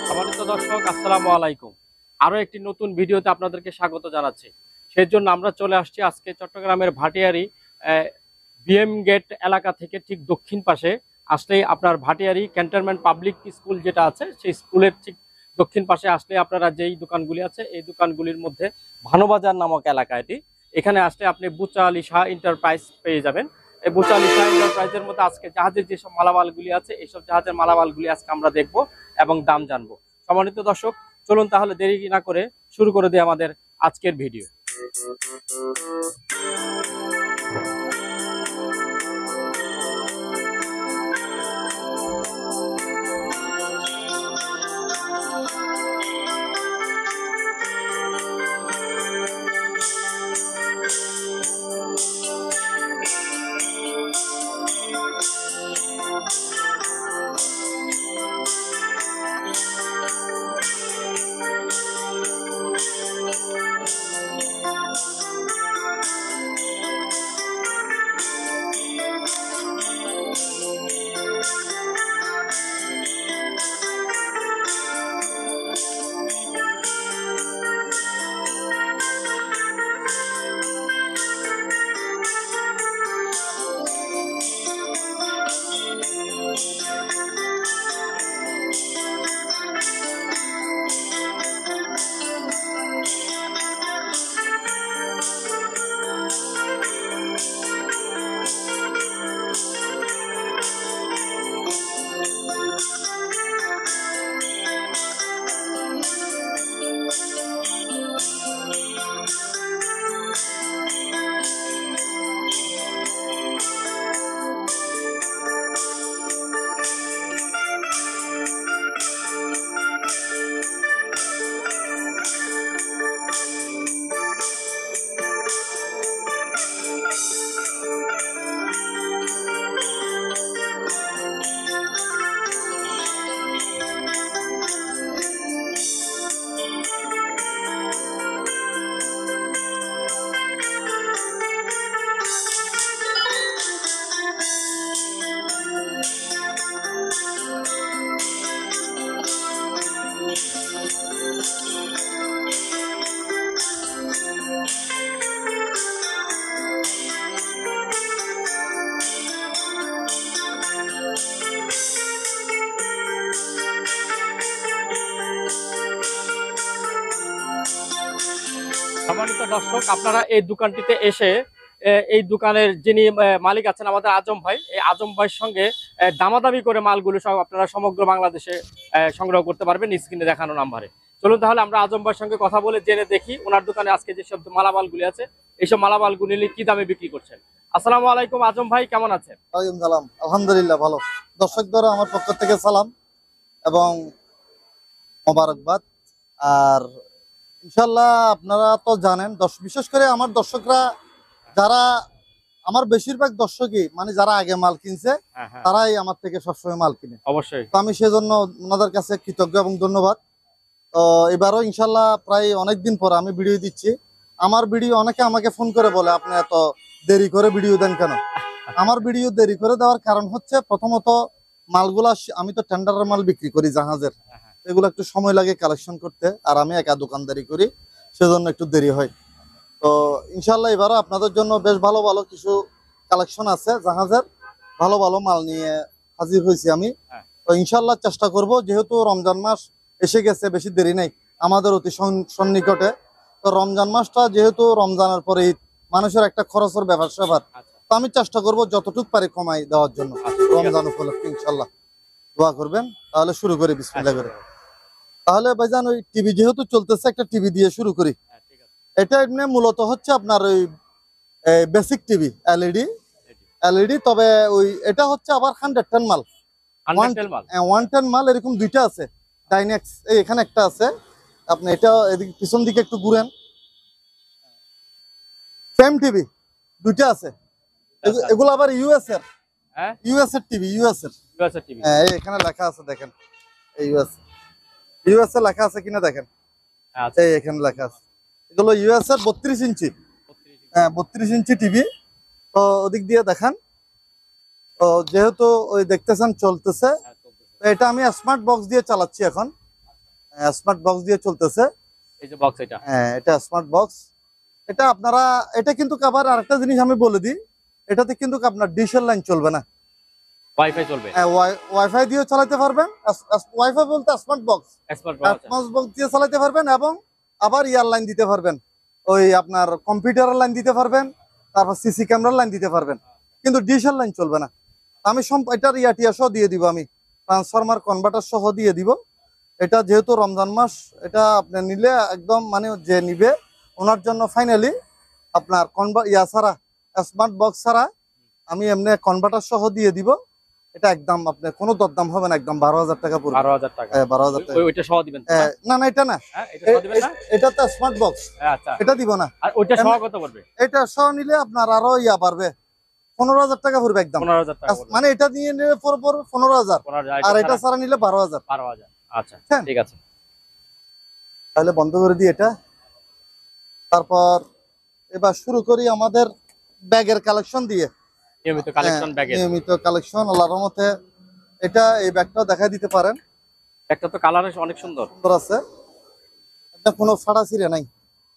সম্মানিত দর্শক, আসসালামু আলাইকুম। আরো একটি নতুন ভিডিওতে আপনাদেরকে স্বাগত জানাচ্ছি। সেজন্য আমরা চলে আসছি আজকে চট্টগ্রামের ভাটিয়ারি বিএম গেট এলাকা থেকে ঠিক দক্ষিণ পাশে আসলেই আপনার ভাটিয়ারি ক্যান্টনমেন্ট পাবলিক স্কুল যেটা আছে, সেই স্কুলের ঠিক দক্ষিণ পাশে আসলে আপনারা যেই দোকানগুলি আছে এই দোকানগুলির মধ্যে ভানুবাজার নামক এলাকা এটি। এখানে আসলে আপনি বুচা আলী শাহ এন্টারপ্রাইজ পেয়ে যাবেন। এই বুচা আলী শাহ এন্টারপ্রাইজের মধ্যে আজকে জাহাজের যেসব মালামালগুলি আছে এইসব জাহাজের মালামালগুলি আজকে আমরা দেখব এবং দাম জানবো। সম্মানিত দর্শক, চলুন তাহলে দেরি না করে শুরু করে দিই আমাদের আজকের ভিডিও। সম্মানিত দর্শক, আপনারা এই দোকানটিতে এসে এই দোকানের যিনি মালিক আছেন আমাদের আজম ভাই, এই আজম ভাইয়ের সঙ্গে দামাদামি করে মালগুলো সব আপনারা সমগ্র বাংলাদেশে সংগ্রহ করতে পারবেন স্ক্রিনে দেখানো নাম্বারে। চলুন তাহলে আমরা আজম ভাইয়ের সঙ্গে কথা বলে জেনে দেখি ওনার দোকানে আজকে যেসব মালামালগুলি আছে এইসব মালামালগুলি কি দামে বিক্রি করছেন। আসসালামু আলাইকুম আজম ভাই, কেমন আছেন? ওয়ালাইকুম সালাম, আলহামদুলিল্লাহ ভালো। দর্শকদের আমার পক্ষ থেকে সালাম এবং মোবারকবাদ। আর ইনশাল্লাহ আপনারা তো জানেন, বিশেষ করে আমার দর্শকরা যারা, আমার বেশিরভাগ দর্শকই মানে যারা আগে মাল কিনছে তারাই আমার থেকে সবসময় মাল কিনে। অবশ্যই, তো আমি সেজন্য ওনাদের কাছে কৃতজ্ঞ এবং ধন্যবাদ। তো এবারও ইনশাল্লাহ প্রায় অনেকদিন পর আমি ভিডিও দিচ্ছি। আমার ভিডিও অনেকে আমাকে ফোন করে বলে আপনি এত দেরি করে ভিডিও দেন কেন? আমার ভিডিও দেরি করে দেওয়ার কারণ হচ্ছে, প্রথমত মালগুলা আমি তো টেন্ডারের মাল বিক্রি করি জাহাজের, এগুলো একটু সময় লাগে কালেকশন করতে, আর আমি একা দোকানদারি করি, সেজন্য একটু দেরি হয়। তো ইনশাল্লাহ এবারও আপনাদের জন্য বেশ ভালো ভালো কিছু কালেকশন আছে জাহাজের, ভালো ভালো মাল নিয়ে হাজির হয়েছি আমি। তো ইনশাল্লাহ চেষ্টা করব, যেহেতু রমজান মাস এসে গেছে, বেশি দেরি নেই আমাদের অতি সন্নিকটে। তো রমজান মাসটা যেহেতু রমজানের পরে ঈদ, মানুষের একটা খরচের ব্যাপার স্যাপার, তো আমি চেষ্টা করব যতটুকু পারি কমাই দেওয়ার জন্য রমজান উপলক্ষে। ইনশাল্লাহ দোয়া করবেন। তাহলে শুরু করি বিসমিল্লাহ করে। তাহলে ভাইজান, ওই টিভি যেহেতু চলতেছে, একটা টিভি দিয়ে শুরু করি। এটা এমনি মূলত হচ্ছে আপনার ওই বেসিক টিভি, এলইডি, তবে ওই এটা হচ্ছে আবার 110 মাল, 110 মাল, এরকম দুইটা আছে। ডাইনেক্স এখানে একটা আছে, আপনি এটা এদিকে পিছন দিকে একটু ঘুরেন, সেম টিভি দুইটা আছে। এগুলো আবার ইউএস এর, ইউএস এর টিভি, হ্যাঁ এখানে লেখা আছে দেখেন, ইউএস এ লেখা আছে কিনা দেখেন, এখানে লেখা আছে। এগুলো ইউএস এর 32 ইঞ্চি, হ্যাঁ 32 ইঞ্চি টিভি। তো ওদিক দিয়ে দেখান। তো যেহেতু ওই দেখতেছেন চলতেছে, হ্যাঁ, চলতেছে। তো এটা আমি স্মার্ট বক্স দিয়ে চালাচ্ছি এখন। স্মার্ট বক্স দিয়ে চলতেছে। এই যে বক্স এটা। হ্যাঁ, এটা স্মার্ট বক্স। এটা আপনারা, এটা কিন্তু আবার আরেকটা জিনিস আমি বলে দিই, এটাতে কিন্তু আপনার ডিশের লাইন চলবে না। ওয়াইফাই চলবে। ওয়াইফাই দিয়েও চালাতে পারবেন। ওয়াইফাই বলতে smart box, smart box. Smart box দিয়ে চালাতে পারবেন, এবং আবার ইয়ার লাইন দিতে পারবেন, ওই আপনার কম্পিউটারের লাইন দিতে পারবেন, তারপর সিসি ক্যামেরার লাইন দিতে পারবেন, কিন্তু ডিশের লাইন চলবে না। আমি এটার ইয়াটিয়া সহ দিয়ে দিব, আমি ট্রান্সফরমার কনভার্টার সহ দিয়ে দিব। এটা যেহেতু রমজান মাস, এটা আপনি নিলে একদম মানে যে নিবে ওনার জন্য ফাইনালি আপনার ছাড়া, স্মার্ট বক্স ছাড়া আমি এমনি কনভার্টার সহ দিয়ে দিব। এটা একদম আপনার কোনো দরদাম হবে না, একদম 12,000 টাকা পড়বে। 12,000 টাকা। 12,000 টাকা। ওইটা সহ দিবেন তো? না না, এটা না, হ্যাঁ, এটা সহ দিবেন না? এটা তো স্মার্ট বক্স, আচ্ছা। এটা দিব না। আর ওইটা সহ কত পড়বে? এটা সহ নিলে আপনার আরো ইয়া পারবে, 15,000 টাকা পড়বে একদম। 15,000 টাকা পড়বে। মানে এটা নিয়ে নিলে পড়বে 15,000, 15,000 আর এটা ছাড়া নিলে 12,000। 12,000। আচ্ছা, হ্যাঁ। ঠিক আছে। তাহলে বন্ধ করে দিই এটা। তারপর এবার শুরু করি আমাদের ব্যাগের কালেকশন দিয়ে। নিয়মিত কালেকশন ব্যাগের। নিয়মিত কালেকশন আল্লাহর রহমতে। এটা এই ব্যাগটাও দেখাই দিতে পারেন, একটা তো কালার অনেক সুন্দর। সুন্দর আছে, এটা কোনো ফাড়া ছিঁড়ে নাই,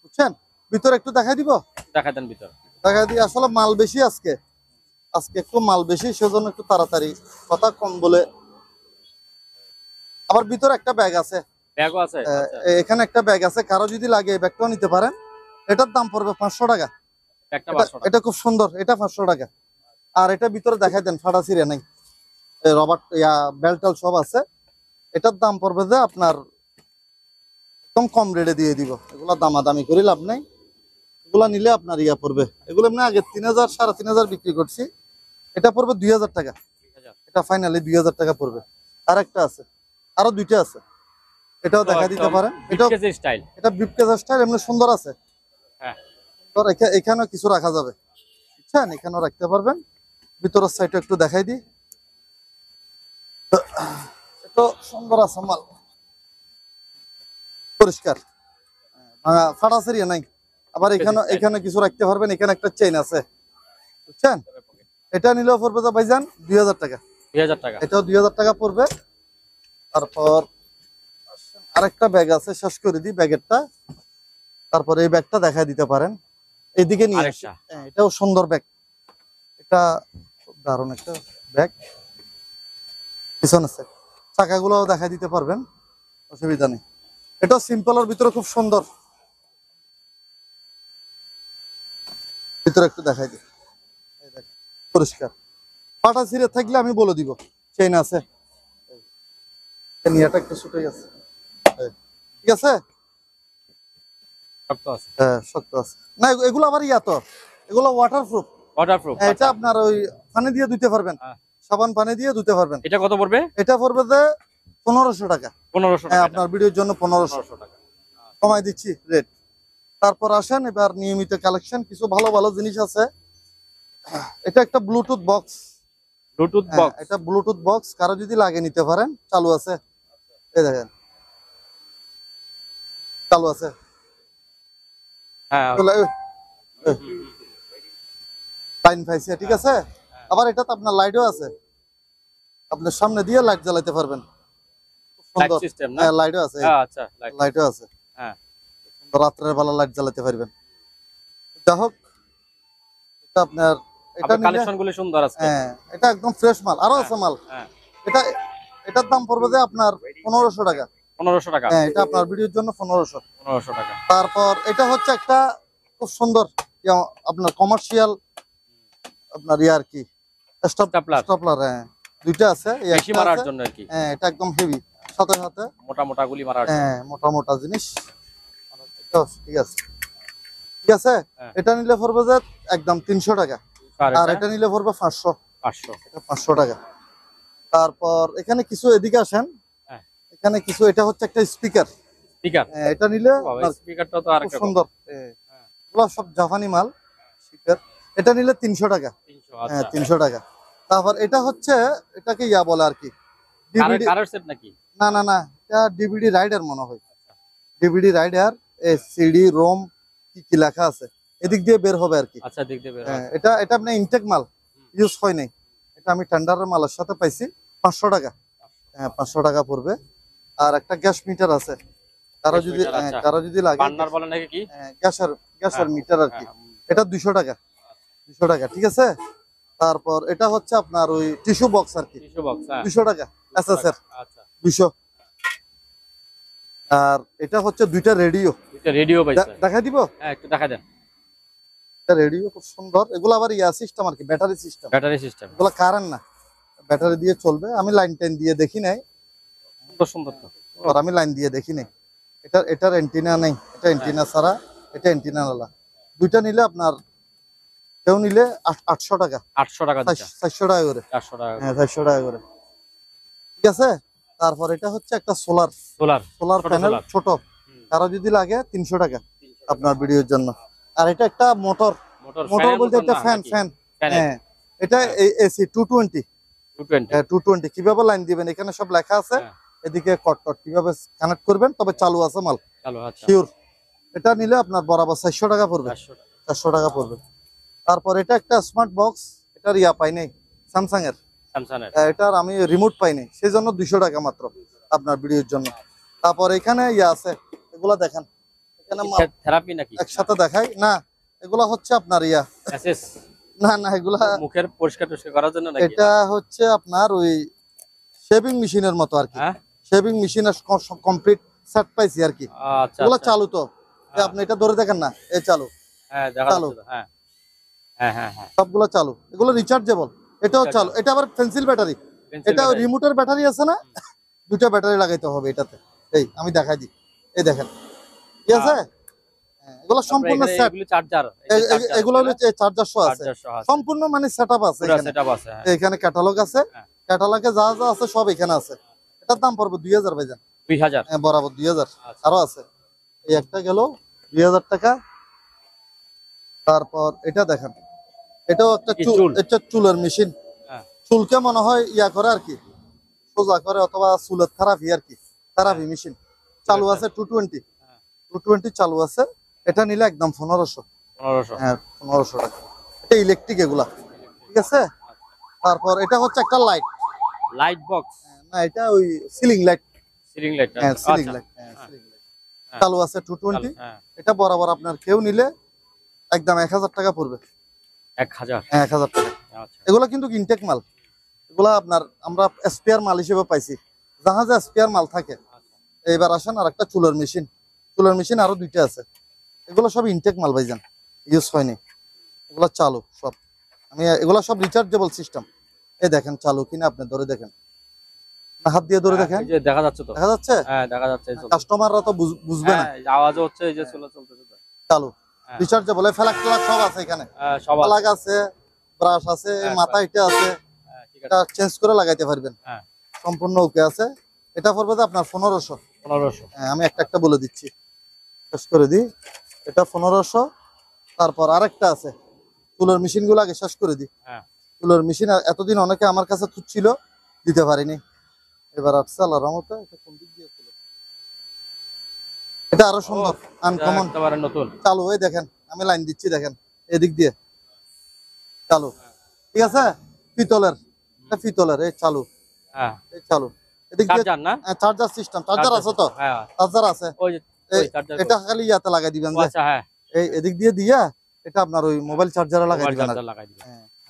বুঝছেন। ভিতরে একটু দেখাই দিব, দেখা দেন ভিতর। দেখাই দিই। আসলে মাল বেশি আজকে, আজকে একটু মাল বেশি, সেজন্য একটু তাড়াতাড়ি কথা কম বলে। আবার ভিতরে একটা ব্যাগ আছে, ব্যাগও আছে। আচ্ছা, এখানে একটা ব্যাগ আছে, কারো যদি লাগে এই ব্যাগটাও নিতে পারেন। এটার দাম পড়বে 500 টাকা। একটা 500 টাকা। এটা খুব সুন্দর, এটা 500 টাকা। আর এটা ভিতরে দেখাই দেন, ফাটা ছিঁড়ে নাই, রবার বেল্টাল সব আছে। এটার দাম পড়বে যে আপনার একদম কম রেটে দিয়ে দিব, এগুলা দামাদামি করে লাভ নাই। এগুলা নিলে আপনার ইয়া পড়বে, এগুলো এমনি আগে 3,000 3,500 বিক্রি করছি, এটা পড়বে 2,000 টাকা। এটা ফাইনালি 2,000 টাকা পড়বে। আর একটা আছে, আরো দুইটা আছে, এটাও দেখা দিতে পারেন। এটাও স্টাইল, এটা ব্রিফকেস স্টাইল, এমনি সুন্দর আছে। হ্যাঁ, এখানেও কিছু রাখা যাবে, বুঝছেন, এখানেও রাখতে পারবেন। ভিতরের সাইডটা একটু দেখাই দিই, এটা সুন্দর আছে, মাল পরিষ্কার, ভাঙা ফাটা ছিঁড়িয়ে নাই। আবার এখানে কিছু রাখতে পারবেন, এখানে একটা চেইন আছে, বুঝছেন। এটা নিলেও পড়বে তো ভাইজান 2,000 টাকা। 2,000 টাকা। এটাও 2,000 টাকা পড়বে। তারপর আরেকটা ব্যাগ আছে, শেষ করে দিই ব্যাগেরটা। তারপর এই ব্যাগটা দেখাই দিতে পারেন, এইদিকে নিয়ে আসি। এটাও সুন্দর ব্যাগ, এটা খুব দারুণ একটা ব্যাগ। পিছনে আছে, চাকাগুলো দেখাই দিতে পারবেন, অসুবিধা নেই। এটা সিম্পলের ভিতরে খুব সুন্দর, ভিতরে একটু দেখাই দিই, পরিষ্কার। পাটা ছিঁড়ে থাকলে আমি বলে দিব, চেইন আছে, নিয়াটা একটু ছুটে গেছে, ঠিক আছে, শক্ত আছে। হ্যাঁ শক্ত আছে। না এগুলো আবার ইয়া তো, এগুলো ওয়াটারপ্রুফ। ওয়াটারপ্রুফ। এটা আপনার ওই পানি দিয়ে ধুতে পারবেন, সাবান পানি দিয়ে ধুতে পারবেন। এটা কত পড়বে? এটা পড়বে যে 1,500 টাকা। 1,500 হ্যাঁ, টাকা। আপনার ভিডিওর জন্য 1,500 টাকা কমাই দিচ্ছি রেট। তারপর আসেন এবার নিয়মিত কালেকশন, কিছু ভালো ভালো জিনিস আছে। এটা একটা ব্লুটুথ বক্স, ব্লুটুথ বক্স। এটা ব্লুটুথ বক্স, কারো যদি লাগে নিতে পারেন, চালু আছে, এই দেখেন চালু আছে। হ্যাঁ, লাইন পাইছে, ঠিক আছে। আবার এটা তো আপনার লাইটও আছে, আপনার সামনে দিয়ে লাইট জ্বালাতে পারবেন, লাইট সিস্টেম না? হ্যাঁ লাইটও আছে, আচ্ছা, লাইটও আছে। হ্যাঁ, রাত্রের বেলা লাইট জ্বালাতে পারবেন। যা হোক, এটা আপনার, এটা নিলে কালেকশন গুলো সুন্দর আছে। হ্যাঁ, এটা একদম ফ্রেশ মাল, আরো আছে মাল। হ্যাঁ, এটা, এটার দাম পড়বে যে আপনার 1,500 টাকা। 1,500 টাকা। হ্যাঁ, এটা আপনার ভিডিওর জন্য 1,500। 1,500 টাকা। তারপর এটা হচ্ছে একটা খুব সুন্দর আপনার কমার্শিয়াল, আপনার ইয়া আর কি, স্টপলার। হ্যাঁ, দুইটা আছে, বেশি মারার জন্য আর কি। হ্যাঁ, এটা একদম হেভি, সাথে সাথে মোটা মোটা গুলি মারার। হ্যাঁ, মোটা মোটা জিনিস, ঠিক আছে, ঠিক আছে। এটা নিলে পড়বে যে একদম 300 টাকা, আর এটা নিলে পড়বে 500। 500 টাকা। তারপর এখানে কিছু, এদিকে আসেন, এখানে কিছু, এটা হচ্ছে একটা স্পিকার। এটা নিলে স্পিকারটা তো আরেকটা সুন্দর, এগুলো সব জাপানি মাল স্পিকার। এটা নিলে 300 টাকা। 300। হ্যাঁ, 300 টাকা। তারপর এটা হচ্ছে, এটাকে ইয়া বলে আর কি, ডিভিডি। কালার সেট নাকি? না না না, এটা ডিভিডি রাইডার মনে হয়, ডিভিডি রাইডার। সিডি রোম কি কি লেখা আছে, এদিক দিয়ে বের হবে আর কি। আচ্ছা, দিক দিয়ে বের হবে। এটা এটা আপনার ইনটেক মাল, ইউজ হয় নাই, এটা আমি টেন্ডারের মালের সাথে পাইছি 500 টাকা। হ্যাঁ 500 টাকা পড়বে। আর একটা গ্যাস মিটার আছে, কারো গ্যাস যদি মিটার, আচ্ছা। কারো যদি লাগে বার্নার বলে নাকি কি? গ্যাসের মিটার আর কি, হ্যাঁ, এটা 200 টাকা। 200 টাকা, ঠিক আছে। তারপর এটা হচ্ছে আপনার ওই টিস্যু বক্স আর কি, টিস্যু বক্স, হ্যাঁ 200 টাকা এসএস এর, আচ্ছা। 200। আর এটা হচ্ছে দুইটা রেডিও, এটা রেডিও পাইছে, দেখা দিব। হ্যাঁ একটু দেখা দেন। এটা রেডিও খুব সুন্দর, এগুলো আবার ইয়া সিস্টেম আর কি, ব্যাটারি সিস্টেম, ব্যাটারি সিস্টেম, এগুলো কারেন্ট না, ব্যাটারি দিয়ে চলবে। আমি লাইন টাইন দিয়ে দেখি নাই, সুন্দর সুন্দর তো। আর আমি লাইন দিয়ে দেখি নাই। এটার অ্যান্টিনা নেই, এটা অ্যান্টিনা ছাড়া, এটা অ্যান্টিনা वाला। দুইটা নিলে আপনার কেউ নিলে 800 টাকা, 800 টাকা দিচ্ছেন, 400 টাকা করে। 400 টাকা, হ্যাঁ 400 টাকা করে, ঠিক আছে। তারপর এটা হচ্ছে একটা সোলার সোলার প্যানেল, ছোট, কারো যদি লাগে 300 টাকা আপনার ভিডিওর জন্য। আর এটা একটা মোটর বলতে একটা ফ্যান, হ্যাঁ এটা এসি 220, 220 কিভাবে লাইন দিবেন এখানে সব লেখা আছে। এদিকে কট কিভাবে কানেক্ট করবেন, তবে চালু আছে মাল, চালু আছে শিওর। এটা নিলে আপনার বরাবর 400 টাকা পড়বে, 400 টাকা পড়বে। তারপর এটা একটা স্মার্ট বক্স, এটার ইয়া পাই নাই, স্যামসাং এর, এটার আমি রিমোট পাই নাই, সেই জন্য 200 টাকা মাত্র আপনার ভিডিওর জন্য। তারপর এখানে ইয়া আছে, এগুলা দেখেন, এখানে থেরাপি নাকি একসাথে দেখাই না, এগুলা হচ্ছে আপনার ইয়া এসএস, না এগুলা মুখের পরিষ্কার করার জন্য নাকি? এটা হচ্ছে আপনার ওই শেভিং মেশিনের মতো আর কি, হ্যাঁ শেভিং মেশিনের কমপ্লিট সেট পাইছি আর কি। আচ্ছা, এগুলা চালু তো, আপনি এটা ধরে দেখেন না, এই চালু, হ্যাঁ দেখা যাচ্ছে তো, হ্যাঁ হ্যাঁ হ্যাঁ হ্যাঁ সবগুলো চালু, এগুলো রিচার্জেবল, এটাও চালু। এটা আবার পেন্সিল ব্যাটারি, এটা রিমোটের ব্যাটারি আছে না, দুটো ব্যাটারি লাগাইতে হবে এটাতে। এই আমি দেখাই দিই, এই দেখেন, ঠিক আছে। এগুলো সম্পূর্ণ সেট, চার্জার, এগুলো হলো চার্জার সহ আছে, সম্পূর্ণ মানে সেটআপ আছে এখানে। এখানে ক্যাটালগ আছে, ক্যাটালগে যা যা আছে সব এখানে আছে। এটার দাম পড়বে 2000 ভাইজান, 2000, হ্যাঁ বরাবর 2000। আরো আছে, এই একটা গেল 2000 টাকা। তারপর এটা দেখেন, এটাও একটা এটা চুলের মেশিন, চুলকে মনে হয় ইয়া করে আর কি, সোজা করে, অথবা চুলের থেরাপি আর কি, থেরাপি মেশিন চালু আছে। 220 চালু আছে। এটা নিলে একদম 1500, হ্যাঁ 1500 টাকা। এটা ইলেকট্রিক এগুলা, ঠিক আছে। তারপর এটা হচ্ছে একটা লাইট বক্স, না এটা ওই সিলিং লাইট, হ্যাঁ সিলিং লাইট, চালু আছে 220। এটা বরাবর আপনার কেউ নিলে একদম 1000 টাকা পড়বে, 1000, হ্যাঁ 1000 টাকা। এগুলা কিন্তু ইনটেক মাল, এগুলা আপনার আমরা স্পেয়ার মাল হিসেবে পাইছি, জাহাজে স্পেয়ার মাল থাকে। এইবার আসেন আর একটা চুলের মেশিন আরো দুইটা আছে, এগুলো সব ইনটেক মাল ভাইজান, ইউজ হয়নি, এগুলো চালু সব। আমি এগুলো সব রিচার্জেবল সিস্টেম। এই দেখেন চালু কিনা, আপনি ধরে দেখেন, হাত দিয়ে ধরে দেখেন, দেখা যাচ্ছে তো, দেখা যাচ্ছে, হ্যাঁ দেখা যাচ্ছে। কাস্টমাররা তো বুঝবে না, আওয়াজ হচ্ছে, এই যে চলতেছে চালু, রিচার্জেবল। ফ্ল্যাগ সব আছে এখানে, সব আছে, ব্রাশ আছে, মাথা এটা আছে, এটা চেঞ্জ করে লাগাইতে পারবেন, সম্পূর্ণ ওকে আছে। এটা পড়বে আপনার 1500। হ্যাঁ আমি একটা বলে দিচ্ছি, শেষ করে দিই, এটা 1500। তারপর আরেকটা আছে, চুলের মেশিন গুলো আগে শেষ করে দিই। চুলের মেশিন এতদিন অনেকে আমার কাছে খুঁজছিল, দিতে পারিনি, এবার আসছে আল্লাহর রহমতে। এটা কোন দিক দিয়ে ছিল, এটা আরো সুন্দর, আনকমন, নতুন, চালু। এই দেখেন আমি লাইন দিচ্ছি, দেখেন এদিক দিয়ে চালু, ঠিক আছে। পিতলের এই চালু, এই চালু, এদিক দিয়ে চার্জার সিস্টেম, চার্জার আছে তো, চার্জার আছে। এটা খালি ইয়াতে লাগাই দিবেন, এই এদিক দিয়ে দিয়া এটা আপনার ওই মোবাইল চার্জারে লাগাই দিবেন।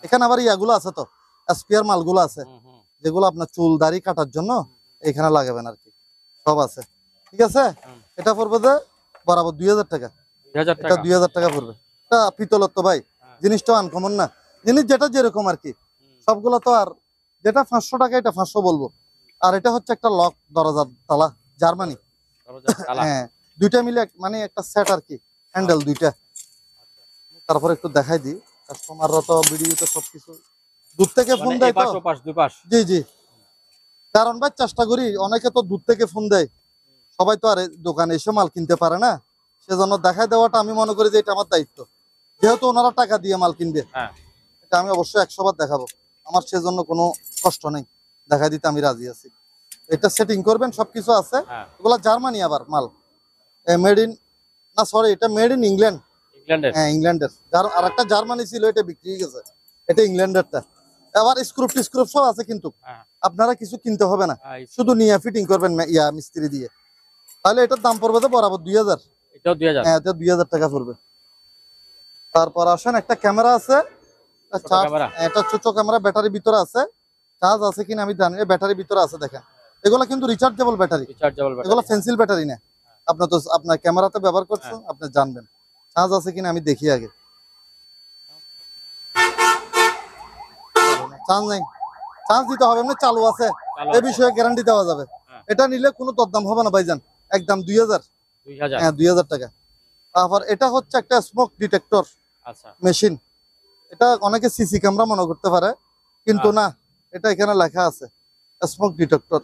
এখানে আবার ইয়াগুলো আছে তো, স্পেয়ার মালগুলো আছে, যেগুলো আপনার চুল দাড়ি কাটার জন্য এখানে লাগাবেন আর কি, সব আছে, ঠিক আছে। এটা পড়বে যে বরাবর 2000 টাকা, এটা 2000 টাকা পড়বে। এটা পিতলের তো ভাই, জিনিসটা আনকমন না, জিনিস যেটা যেরকম আর কি, সবগুলো তো আর, যেটা 500 টাকা এটা 500 বলবো। আর এটা হচ্ছে একটা লক, দরজার তালা, জার্মানি, হ্যাঁ দুইটা মিলে মানে একটা সেট আর কি, হ্যান্ডেল দুইটা। তারপর একটু দেখাই দিই, কাস্টমাররা তো ভিডিওতে সবকিছু দূর থেকে ফোন দেয় তো, জি জি, কারণ ভাই চেষ্টা করি, অনেকে তো দূর থেকে ফোন দেয়, সবাই তো আর দোকানে এসে মাল কিনতে পারে না, সেজন্য দেখাই দেওয়াটা আমি মনে করি যে এটা আমার দায়িত্ব, যেহেতু ওনারা টাকা দিয়ে মাল কিনবে, এটা আমি অবশ্যই 100 বার দেখাবো, আমার সেজন্য কোনো কষ্ট নেই, দেখা দিতে আমি রাজি আছি। এটা সেটিং করবেন, সবকিছু আছে। এগুলা জার্মানি আবার মাল, মেড ইন, না সরি এটা মেড ইন ইংল্যান্ড, হ্যাঁ ইংল্যান্ডের। আর একটা জার্মানি ছিল, এটা বিক্রি হয়ে গেছে, এটা ইংল্যান্ডেরটা। আবার স্ক্রুপ সব আছে কিন্তু হ্যাঁ। আপনারা কিছু কিনতে হবে না, হ্যাঁ, শুধু নিয়ে ফিটিং করবেন মিস্ত্রি দিয়ে। তাহলে এটার দাম পড়বে তো বরাবর 2000। এটাও 2000। হ্যাঁ, এটা 2000 টাকা পড়বে। তারপর আসেন একটা ক্যামেরা আছে, ছোট ক্যামেরা। এটা ছোট ক্যামেরা, ব্যাটারি ভিতরে আছে, চার্জ আছে কিনা আমি জানি না, ব্যাটারি ভিতরে আছে দেখেন। এগুলো কিন্তু রিচার্জেবল ব্যাটারি, রিচার্জেবল এগুলো ব্যাটারি। পেন্সিল ব্যাটারি না। আপনার তো আপনার ক্যামেরাতে ব্যবহার করছেন, আপনি জানবেন। চার্জ আছে কিনা আমি দেখি আগে। চার্জ নেই, চার্জ দিতে হবে, এমনি চালু আছে, এই বিষয়ে গ্যারান্টি দেওয়া যাবে। এটা নিলে কোনো দরদাম হবে না ভাইজান, একদম 2000। 2000। হ্যাঁ, 2000 টাকা। তারপর এটা হচ্ছে একটা স্মোক ডিটেক্টর আচ্ছা। মেশিন। এটা অনেকে সিসি ক্যামেরা মনে করতে পারে, কিন্তু না, এটা এখানে লেখা আছে স্মোক ডিটেক্টর।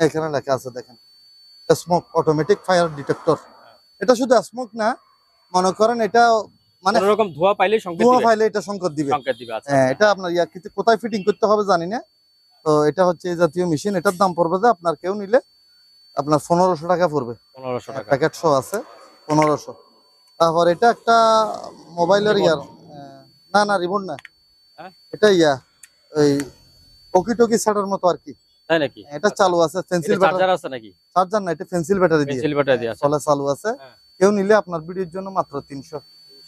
এখানে লেখা আছে দেখেন, স্মোক অটোমেটিক ফায়ার ডিটেক্টর। এটা শুধু স্মোক না, মনে করেন এটা মানে কোনো রকম ধোঁয়া পাইলে সংকেত ধোঁয়া দিবে। ফাইলে এটা সংকেত দিবে। সংকেত দিবে। আচ্ছা। হ্যাঁ, এটা আপনার কিন্তু কোথায় ফিটিং করতে হবে জানি না। তো এটা হচ্ছে এই জাতীয় মেশিন। এটার দাম পড়বে যে আপনার কেউ নিলে আপনার 1500 টাকা পড়বে। 1500 টাকা। প্যাকেট শো আছে 1500। তারপর এটা একটা মোবাইলের ইয়ার, না রিমোট না, হ্যাঁ? এটা ওই ওকি টকি সেটার মতো আর কি। তাই নাকি? এটা চালু আছে পেন্সিল ব্যাটারি, চার্জার আছে নাকি? চার্জার না, এটা পেন্সিল ব্যাটারি দিয়ে, পেন্সিল ব্যাটারি দিয়ে আছে। চলে, চালু আছে। হ্যাঁ। কেউ নিলে আপনার ভিডিওর জন্য মাত্র 300।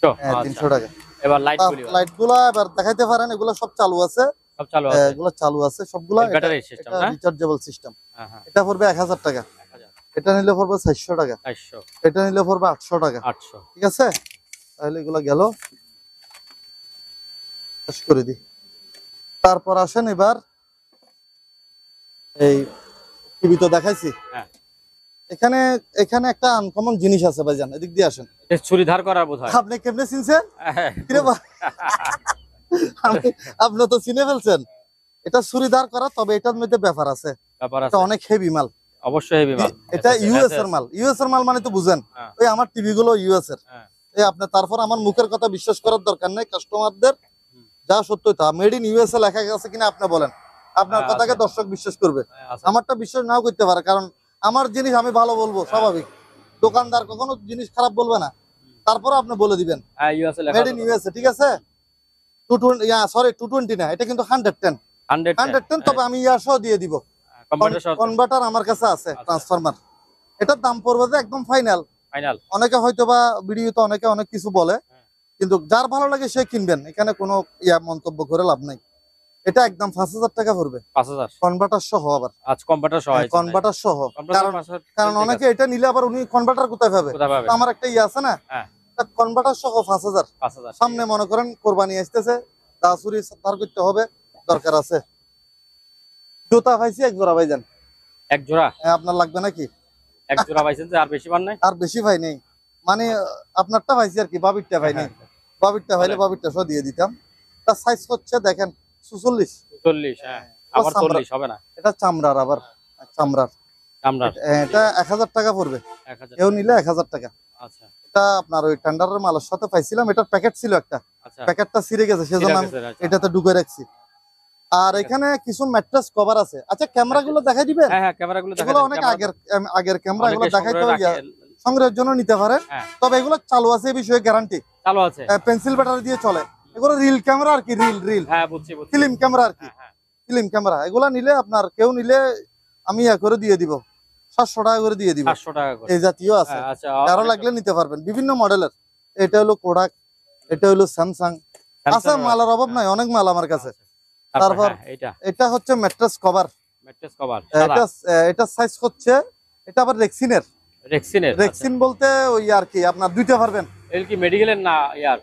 300। হ্যাঁ, 300 টাকা। এবার লাইট গুলি লাইট গুলা এবার দেখাইতে পারেন, এগুলো সব চালু আছে, সব চালু আছে। এগুলো চালু আছে সবগুলা। ব্যাটারি সিস্টেম না? Rechargeable system. হ্যাঁ হ্যাঁ। এটা পড়বে 1000 টাকা। 1000। এটা নিলে পড়বে 400 টাকা। 400। এটা নিলে পড়বে 800 টাকা। 800। ঠিক আছে, তাহলে এগুলো গেল, শেষ করে দিই। তারপর আসেন এবার এই টিভি তো দেখাইছি। হ্যাঁ। এখানে এখানে একটা আনকমন জিনিস আছে ভাইজান, এদিক দিয়ে আসেন। এটা ছুরি ধার করার বোধহয়। আপনি কেমনে চিনছেন? হ্যাঁ। কিরে ভাই, আপনি তো চিনে ফেলছেন। এটা চুরিদার করা, তবে এটার মধ্যে ব্যাপার আছে, ব্যাপার এটা আছে। অনেক হেভি মাল। অবশ্যই হেভি মাল। এটা ইউএস এর মাল। ইউএস এর মাল মানে তো বুঝেন, হ্যাঁ। ওই আমার টিভি গুলো ইউএস এর। হ্যাঁ। এই আপনি তারপর আমার মুখের কথা বিশ্বাস করার দরকার নাই, কাস্টমারদের যা সত্য তা মেড ইন ইউএসএ লেখা আছে কিনা আপনি বলেন, আপনার হ্যাঁ, কথাকে আছে। দর্শক বিশ্বাস করবে। আছে। আমারটা বিশ্বাস নাও করতে পারে, কারণ আমার জিনিস আমি ভালো বলবো, স্বাভাবিক। দোকানদার কখনো জিনিস খারাপ বলবে না, তারপর আপনি বলে দিবেন হ্যাঁ, ইউএসএ লেখা মেড আছে। In USA. ঠিক আছে, 220 না, এটা কিন্তু 110। 110, তবে আমি সহ দিয়ে দিব। কম্পিউটার সহ কনভার্টার আমার কাছে আছে, আচ্ছা। ট্রান্সফরমার। এটার দাম পড়বে যে একদম ফাইনাল। ফাইনাল। অনেকে হয়তো বা ভিডিওতে অনেকে অনেক কিছু বলে, কিন্তু যার ভালো লাগে সে কিনবেন, এখানে কোনো মন্তব্য করে লাভ নাই। এটা একদম 5000 টাকা পড়বে, 5000। কনভার্টার সহ। আবার আচ্ছা, কম্পিউটার সহ আছে। কনভার্টার সহ, কারণ অনেকে এটা নিলে আবার উনি কনভার্টার কোথায় পাবে? কোথায় পাবে? তো আমার একটা আছে না, হ্যাঁ। কনভার্টার সহ 5000। 5000। সামনে মনে করেন কোরবানি আসতেছে, দাসুরি তার করতে হবে, দরকার আছে। জুতা পাইছি এক জোড়া ভাইজান। এক জোড়া? আপনার লাগবে নাকি? এক জোড়া পাইছেন যে, আর বেশি পান নাই? আর বেশি ভাই নেই, মানে আপনারটা পাইছি আর কি, বাবিরটা ভাই নেই। বাবিরটা ভাইলে বাবিরটা সহ দিয়ে দিতাম। তার সাইজ হচ্ছে দেখেন 46। 40। হ্যাঁ, আবার 40 হবে না? এটা চামড়ার, আবার চামড়ার। চামড়ার। এটা 1000 টাকা পড়বে, 1000। কেউ নিলে 1000 টাকা। আচ্ছা। এটা আপনার ওই টেন্ডারের মালের সাথে পাইছিলাম, এটার প্যাকেট ছিল একটা, আচ্ছা। প্যাকেটটা ছিঁড়ে গেছে, সেজন্য আমি এটাতে ঢুকে রাখছি। আর এখানে কিছু ম্যাট্রেস কভার আছে। আচ্ছা, ক্যামেরাগুলো দেখাই দিবেন? হ্যাঁ হ্যাঁ, ক্যামেরাগুলো দেখাই এগুলো দেন। অনেক ক্যামেরা আগের ক্যামেরা, এগুলো অনেকে দেখাইতে সংগ্রহে রাখে। সংগ্রহের জন্য নিতে পারেন। হ্যাঁ। তবে এগুলো চালু আছে, এই বিষয়ে গ্যারান্টি। চালু আছে। পেন্সিল ব্যাটারি দিয়ে চলে। এগুলো রিল ক্যামেরা আর কি, রিল হ্যাঁ, বুঝছি বুঝছি। ফিল্ম ক্যামেরা আর কি, হ্যাঁ হ্যাঁ। Film camera. এগুলা নিলে আপনার কেউ নিলে আমি করে দিয়ে দিব, 700 টাকা করে দিয়ে দিব। 500 টাকা করে। এই জাতীয় আছে, হ্যাঁ, আচ্ছা। কারো লাগলে নিতে পারবেন, বিভিন্ন মডেলের। এটা হলো কোডাক, এটা হলো স্যামসাং। আছে, মালের অভাব নাই, অনেক মাল আমার কাছে। তারপর এটা হচ্ছে ম্যাট্রেস কভার। ম্যাট্রেস কভার এটা সাইজ হচ্ছে, এটা আবার রেক্সিনের। রেক্সিন বলতে ওই আর কি, আপনার দুইটা পারবেন। এর কি মেডিকেলের না ইয়ার?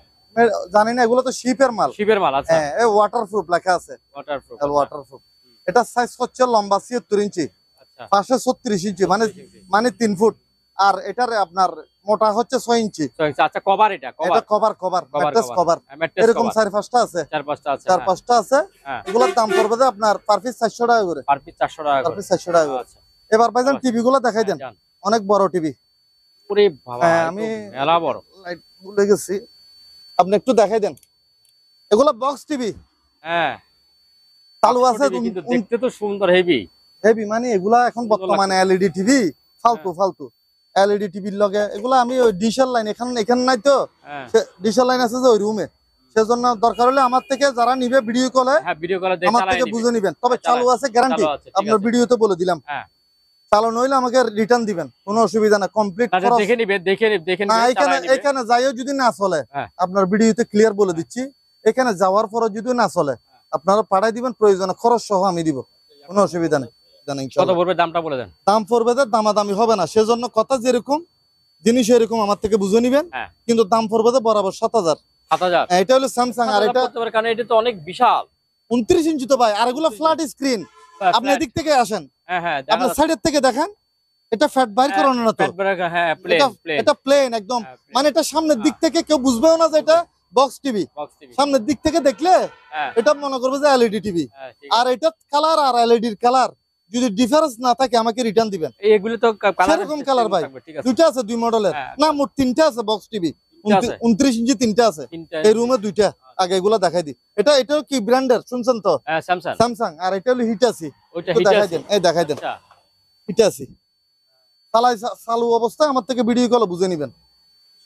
জানি না, এগুলো তো শিপের মাল। শিপের মাল। আচ্ছা। হ্যাঁ, এই ওয়াটারপ্রুফ লেখা আছে, ওয়াটারপ্রুফ। ওয়াটারপ্রুফ। এটা সাইজ হচ্ছে লম্বা 76 ইঞ্চি, আচ্ছা। পাশে 36 ইঞ্চি, মানে 3 ফুট। আর এটার আপনার মোটা হচ্ছে 6 ইঞ্চি। আচ্ছা, কভার। এটা কভার ম্যাট্রেস কভার। এরকম 4-5টা আছে, 4-5টা আছে। 4-5টা আছে। এগুলোর দাম পড়বে যে আপনার পার পিস 400 টাকা করে। পার পিস 400 টাকা পার করে। পিস 400 টাকা করে। আচ্ছা। এবার ভাইজান টিভি গুলো দেখাই দেন, অনেক বড় টিভি। ওরে বাবা, আমি মেলা বড়। লাইট ভুলে গেছি, আপনি একটু দেখাই দেন। এগুলো বক্স টিভি। হ্যাঁ, চালু আছে, কিন্তু দেখতে তো সুন্দর, হেভি। হেভি মানে এগুলা এখন বর্তমানে এলইডি টিভি, ফালতু এলইডি টিভির লগে। এগুলা আমি ওই ডিশের লাইন, এখানে নাই তো, ডিশের লাইন আছে যে ওই রুমে, সেজন্য দরকার হলে আমার থেকে যারা নিবে ভিডিও কলে, হ্যাঁ ভিডিও কলে দেখে আমার চালায় থেকে নিবে। বুঝে নিবেন। তবে চালায়- চালু আছে গ্যারান্টি, চালু আছে, ঠিক আপনার আছে। ভিডিওতে বলে দিলাম। হ্যাঁ। চালু নইলে আমাকে রিটার্ন দিবেন, কোনো অসুবিধা না, কমপ্লিট আচ্ছা, খরচ। দেখে নিবে, দেখে না নিবে, এখানে চালায় নিবে। এখানে যাইও যদি না চলে, হ্যাঁ। আপনার ভিডিওতে ক্লিয়ার বলে দিচ্ছি, এখানে যাওয়ার পরে যদি না চলে আপনারা পাঠাই দিবেন, প্রয়োজনে খরচ সহ আমি দিব, কোনো অসুবিধা নেই। জানেন কত ইনশাআল্লাহ। পড়বে দামটা বলে দেন। দাম পড়বে যে দামাদামি হবে না, সেজন্য কথা যেরকম জিনিস এরকম আমার থেকে বুঝে নিবেন। হ্যাঁ। কিন্তু দাম পড়বে যে বরাবর 7000। 7000 এটা হলো স্যামসাং, আর এটা করতে পারে, কারণ এটা তো অনেক বিশাল। 29 ইঞ্চি তো ভাই, আর এগুলো ফ্ল্যাট স্ক্রিন। আপনি flat। এদিক থেকে আসেন, হ্যাঁ হ্যাঁ, দেখা আপনার যাচ্ছে। সাইডের থেকে দেখেন, এটা ফ্যাট বাইর করানো না তো, Flat break, হ্যাঁ প্লেন এটা প্লেন। এটা প্লেন একদম। হ্যাঁ, plain। মানে এটা সামনের দিক থেকে কেউ বুঝবেও না যে এটা বক্স টিভি। Box TV. সামনের দিক থেকে দেখলে হ্যাঁ এটা মনে করবে যে এলইডি টিভি। হ্যাঁ, ঠিক আর এটা কালার আর এলইডির কালার যদি ডিফারেন্স না থাকে আমাকে রিটার্ন দিবেন। আছে। এগুলো তো কালার সেরকম কালার ভাই, ঠিক আছে। দুইটা আছে, দুই মডেলের। হ্যাঁ। না মোট তিনটা আছে বক্স টিভি, তিনটা আছে। 29 ইঞ্চি তিনটা আছে, তিনটা এই রুমে দুইটা। আগে এগুলা দেখাই দি। এটাও কি ব্র্যান্ডের শুনছেন তো? স্যামসাং। স্যামসাং। আর এটা হলো হিটাচি। ওইটা একটু হিট দেখাই আছে। দেন, এই দেখাই দেন, আচ্ছা, হিটাচি। চালু অবস্থায় আমার থেকে ভিডিও কল বুঝে নিবেন।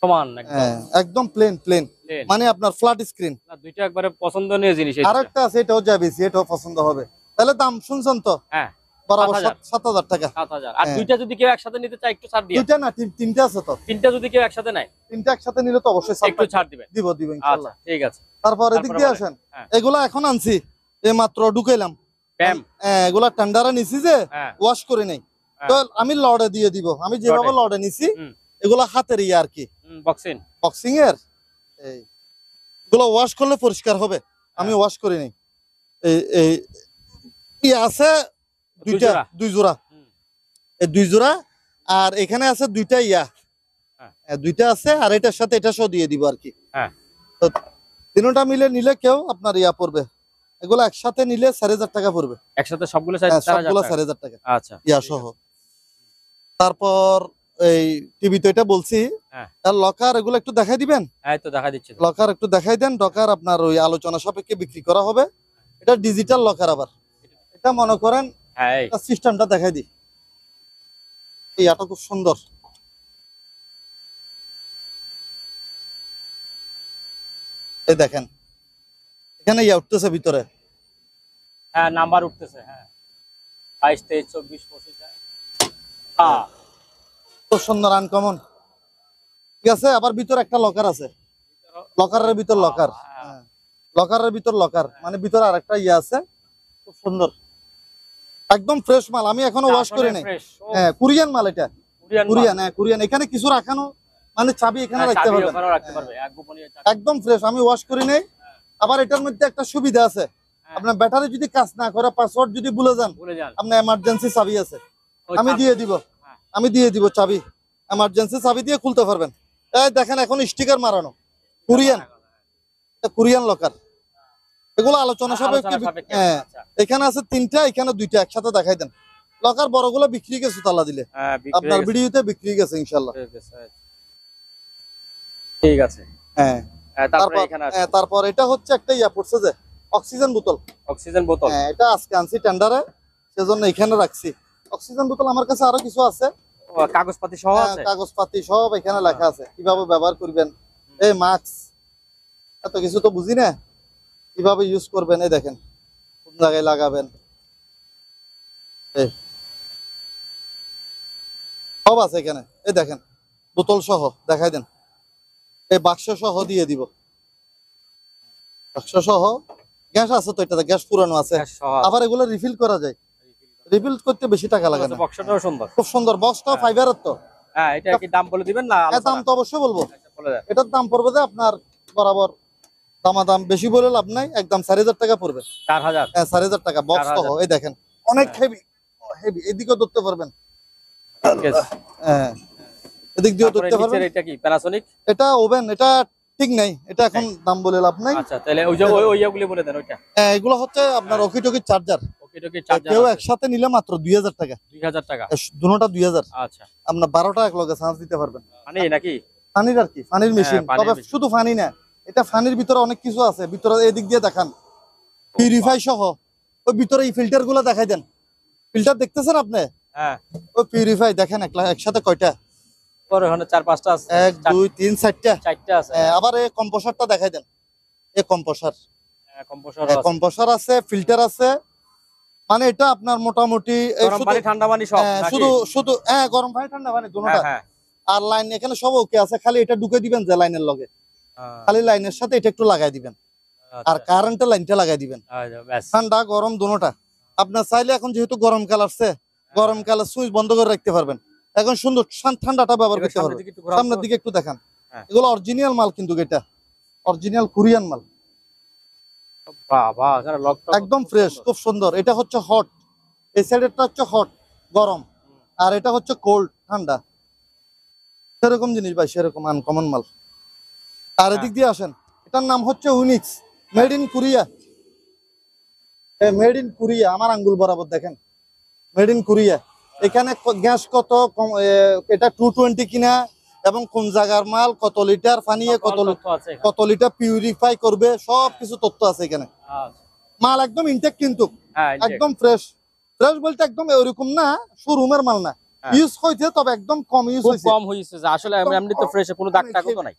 সমান একদম হ্যাঁ, একদম প্লেন প্লেন, প্লেন। মানে আপনার ফ্ল্যাট স্ক্রিন। না, দুইটা একবারে পছন্দনীয় জিনিস এই আর দুইটা। একটা আছে, এটাও যাবে, এটাও পছন্দ হবে। তাহলে দাম শুনছেন তো? হ্যাঁ বরাবর 7000 7000 টাকা। 7000। আর হ্যাঁ। দুইটা যদি কেউ একসাথে নিতে চায় একটু ছাড় দিয়ে। দুইটা না, তিনটা আছে তো। তিনটা যদি কেউ একসাথে নেয় তিনটা একসাথে নিলে তো অবশ্যই একটু ছাড় দিবেন। দিব আচ্ছা, ইনশাআল্লাহ। ঠিক আছে। তারপর এদিক তারপরে দিয়ে বলেন। আসেন। হ্যাঁ। এগুলা এখন আনছি, এই মাত্র ঢুকাইলাম। প্যাম। এগুলা টেন্ডারে নিছি যে, হ্যাঁ ওয়াশ করে নেই। হ্যাঁ। তো আমি লড়ে দিয়ে দিব, আমি যেভাবে লড়ে নিছি। হুম। এগুলা হাতের ইয়ে আর কি, বক্সিং। বক্সিং এর। এই এগুলো ওয়াশ করলে পরিষ্কার হবে, আমি ওয়াশ করি নাই। এই এই ইয়ে আছে দুইটা, জোড়া। দুই জোড়া। হুম। এই দুই জোড়া। আর এখানে আছে দুইটা ইয়া, হ্যাঁ। দুইটা আছে। আর এটার সাথে এটা সহ দিয়ে দিব আর কি। হ্যাঁ। তো তিনটা মিলে নিলে কেউ আপনার ইয়া পড়বে, এগুলো একসাথে নিলে 4000 টাকা পড়বে। একসাথে সবগুলো হ্যাঁ, 4000 সবগুলো টাকা। 4000 টাকা আচ্ছা ইয়া সহ। তারপর এই টিভি তো এটা বলছি, হ্যাঁ। আর লকার এগুলো একটু দেখাই দিবেন। এই তো দেখা দিচ্ছে তো। লকার একটু দেখাই দেন। লকার আপনার ওই আলোচনা সাপেক্ষে বিক্রি করা হবে। এটা ডিজিটাল লকার। আবার এটা মনে করেন হ্যাঁ এই। সিস্টেমটা দেখাই দিই। এই এটা খুব সুন্দর। এই দেখেন, এখানে ইয়া উঠতেছে ভিতরে। হ্যাঁ নাম্বার উঠতেছে। হ্যাঁ 22 23 24 25। হ্যাঁ খুব সুন্দর, আনকমন। ঠিক আছে। আবার ভিতরে একটা লকার আছে, লকারের ভিতর লকার। হ্যাঁ। লকারের ভিতর লকার, মানে ভিতরে আরেকটা ইয়ে আছে। খুব সুন্দর, একদম ফ্রেশ মাল, আমি এখনো ওয়াশ করি নাই। ফ্রেশ। হ্যাঁ, কোরিয়ান মাল এটা। কোরিয়ান কোরিয়ান, হ্যাঁ কোরিয়ান। এখানে কিছু রাখানো, মানে চাবি এখানে রাখতে পারবেন, রাখতে পারবে এক গোপনীয় চাবি। একদম ফ্রেশ। আমি ওয়াশ করি নাই। আবার এটার মধ্যে একটা সুবিধা আছে, হ্যাঁ। আপনার ব্যাটারি যদি কাজ না করে, পাসওয়ার্ড যদি ভুলে যান, ভুলে যান। আপনার এমার্জেন্সি চাবি আছে, ওই আমি চাবি- দিয়ে দিব। হ্যাঁ। আমি দিয়ে দিব চাবি, এমার্জেন্সি চাবি দিয়ে খুলতে পারবেন। এই দেখেন, এখন স্টিকার মারানো, কোরিয়ান। এটা কোরিয়ান লকার। এগুলো আলোচনা সাপেক্ষে। সাপেক্ষে। হ্যাঁ, আচ্ছা। এখানে আছে তিনটা, এখানে দুইটা, একসাথে দেখাই দেন। লকার বড়গুলো বিক্রি গেছে তালা দিলে, হ্যাঁ বিক্রি আপনার হয়ে গেছে। ভিডিওতে বিক্রি গেছে ইনশাল্লাহ। ঠিক আছে। হ্যাঁ। তারপরে তারপর এখানে আছে তারপর এটা হচ্ছে একটা ইয়া পড়ছে যে অক্সিজেন বোতল। অক্সিজেন বোতল। হ্যাঁ, এটা আজকে আনছি টেন্ডারে, সেজন্য এখানে রাখছি। অক্সিজেন বোতল আমার কাছে আরো কিছু আছে, ও, কাগজপাতি সহ আছে। কাগজপাতি সব এখানে লেখা আছে, কিভাবে ব্যবহার করবেন, এই মাস্ক, এত কিছু তো বুঝি না, কিভাবে ইউজ করবেন, এই দেখেন কোন জায়গায় লাগাবেন, এই সব আছে এখানে। এই দেখেন, বোতল সহ দেখাই দেন, এই বাক্স সহ দিয়ে দিব, বাক্স সহ। গ্যাস আছে তো, এটাতে গ্যাস পুরানো আছে। গ্যাস সহ আছে। আবার এগুলো রিফিল করা যায়, রিফিল করতে বেশি টাকা লাগে না। বক্সটাও সুন্দর। খুব সুন্দর, বক্সটাও ফাইবারের তো। হ্যাঁ এটা কি দাম বলে দিবেন না এর দাম তো অবশ্যই বলবো। বলে দেন। এটার দাম পড়বে যে আপনার বরাবর দামাদাম বেশি বলে লাভ নাই, একদম 4000 টাকা পড়বে। 4000। হ্যাঁ 4000 টাকা বক্স সহ। 4000 এই দেখেন, অনেক হেভি, হেভি। এদিকেও ধরতে পারবেন, হ্যাঁ এদিক দিয়েও তারপরে ধরতে পারবেন। নিচের এটা কি প্যানাসোনিক? এটা ওভেন, এটা ঠিক নাই, এটা এখন দাম বলে লাভ নাই। আচ্ছা তাহলে ওই যে ওইগুলি বলে দেন ওইটা। হ্যাঁ, এগুলো হচ্ছে আপনার ওকি টকি চার্জার। ওকে ওকে চার্জার কেউ আছে। একসাথে নিলে মাত্র 2000 টাকা, 2000 টাকা। দুটোটা 2000। আচ্ছা আপনার 12টা এক লগে চার্জ দিতে পারবেন। মানে নাকি ফানির আর কি, ফানির মেশিন। ফানির তবে মেশিন। শুধু ফানি না, এটা ফানির ভিতরে অনেক কিছু আছে। ভিতরে এদিক দিয়ে দেখান, পিউরিফাই সহ। ওই ভিতরে এই ফিল্টার গুলো দেখাই দেন, ফিল্টার দেখতেছেন আপনি? হ্যাঁ ওই পিউরিফাই দেখেন একসাথে কয়টা, পরে ওখানে 4-5টা আছে। 1 2 3 4টা। 4টা আছে। আবার এই কম্প্রেসরটা দেখাই দেন, এ কম্প্রেসার, কম্প্রেসর কম্প্রেসার আছে, ফিল্টার আছে, মানে এটা আপনার মোটামুটি গরম পানি ঠান্ডা পানি সব নাকি? শুধু শুধু গরম পানি ঠান্ডা পানি দুটোটা। হ্যাঁ। আর লাইন এখানে সব ওকে আছে, খালি এটা ঢুকে দিবেন যে লাইনের লগে, খালি লাইনের সাথে এটা একটু লাগাই দিবেন, আর কারেন্টের লাইনটা লাগাই দিবেন। ঠান্ডা গরম দুটোটা। আপনার চাইলে এখন যেহেতু গরমকাল আসছে, গরমকালে সুইচ বন্ধ করে রাখতে পারবেন, এখন সুন্দর ঠান্ডাটা ব্যবহার করতে পারবেন। সামনের দিকে একটু দেখান, এগুলো অরিজিনাল মাল, কিন্তু এটা অরিজিনাল কোরিয়ান মাল, একদম ফ্রেশ, খুব সুন্দর। এটা হচ্ছে হট, এই সাইডেরটা হচ্ছে হট গরম, আর এটা হচ্ছে কোল্ড ঠান্ডা, সেরকম জিনিস ভাই, সেরকম আনকমন মাল। আর এদিক দিয়ে আসেন, এটার নাম হচ্ছে Winix, made in Korea, made in Korea, আমার আঙ্গুল বরাবর দেখেন, মেড ইন কোরিয়া। এখানে গ্যাস কত, এটা 220 কিনা, এবং কোন জায়গার মাল, কত লিটার পানি, কত লিটার পিউরিফাই করবে, সবকিছু তথ্য আছে এখানে। মাল একদম ইনটেক, কিন্তু একদম ফ্রেশ। ফ্রেশ বলতে একদম এরকম না, শোরুমের মাল না, ইউজ হয়েছে, তবে একদম কম ইউজ হয়েছে, কম হয়েছে। আসলে এমনি তো ফ্রেশ, কোনো দাগ টাগ তো নাই,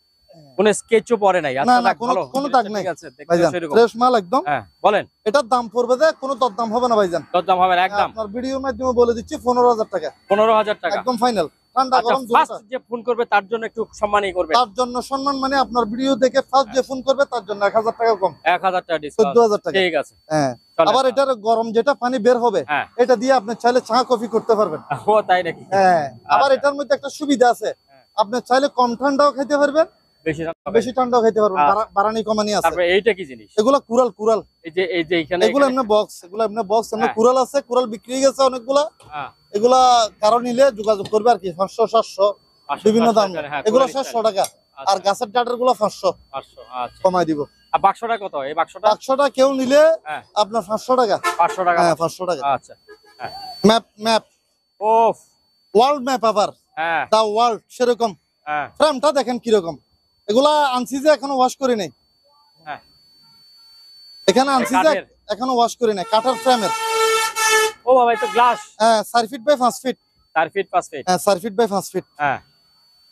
কোনো স্কেচও পড়ে নাই, না না, কোনো দাগ নাই ভাইজান, ফ্রেশ মাল একদম। বলেন এটার দাম পড়বে, যে কোনো দরদাম হবে না ভাইজান, দরদাম হবে না একদম। আপনার ভিডিওর মাধ্যমে বলে দিচ্ছি 15,000 টাকা, 15,000 টাকা একদম ফাইনাল। ঠান্ডা গরম ফার্স্ট যে ফোন করবে তার জন্য একটু সম্মানই করবে, তার জন্য সম্মান, মানে আপনার ভিডিও দেখে ফার্স্ট যে ফোন করবে তার জন্য 1,000 টাকা কম, 1,000 টাকা ডিসকাউন্ট, 14,000 টাকা। ঠিক আছে। হ্যাঁ, আবার এটার গরম যেটা পানি বের হবে, এটা দিয়ে আপনি চাইলে চা কফি করতে পারবেন। ও তাই নাকি? হ্যাঁ, আবার এটার মধ্যে একটা সুবিধা আছে, আপনি চাইলে কম ঠান্ডাও খেতে পারবেন, বেশি ঠান্ডাও খেতে পারবেন, বাড়ানি কমানি আছে। তারপরে এইটা কি জিনিস? এগুলা কুরাল, এই যে এখানে এগুলো এমনি বক্স, এগুলো এমনি বক্স, এমনি কুরাল আছে, কুরাল বিক্রি হয়ে গেছে অনেকগুলা। এগুলা কারো নিলে যোগাযোগ করবে আর কি, 500 700 বিভিন্ন দাম। এগুলো 700 টাকা, আর গাছের ডাটার গুলো 500 কমাই দিব। আর বাক্সটা কত? এই বাক্সটা কেউ নিলে আপনার 500 টাকা, 500 টাকা। হ্যাঁ 500 টাকা। আচ্ছা, ম্যাপ ওফ, ওয়ার্ল্ড ম্যাপ, আবার দা ওয়ার্ল্ড, সেরকম। ফ্রেমটা দেখেন কিরকম, এগুলা আনছি যে এখনো ওয়াশ করি নাই, এখানে আনছি যে এখনো ওয়াশ করি নাই, কাটার ফ্রেমের। ও বাবা, এটা glass. 4 feet by 5 feet, 4 feet 5 feet, 4 feet by 5 feet.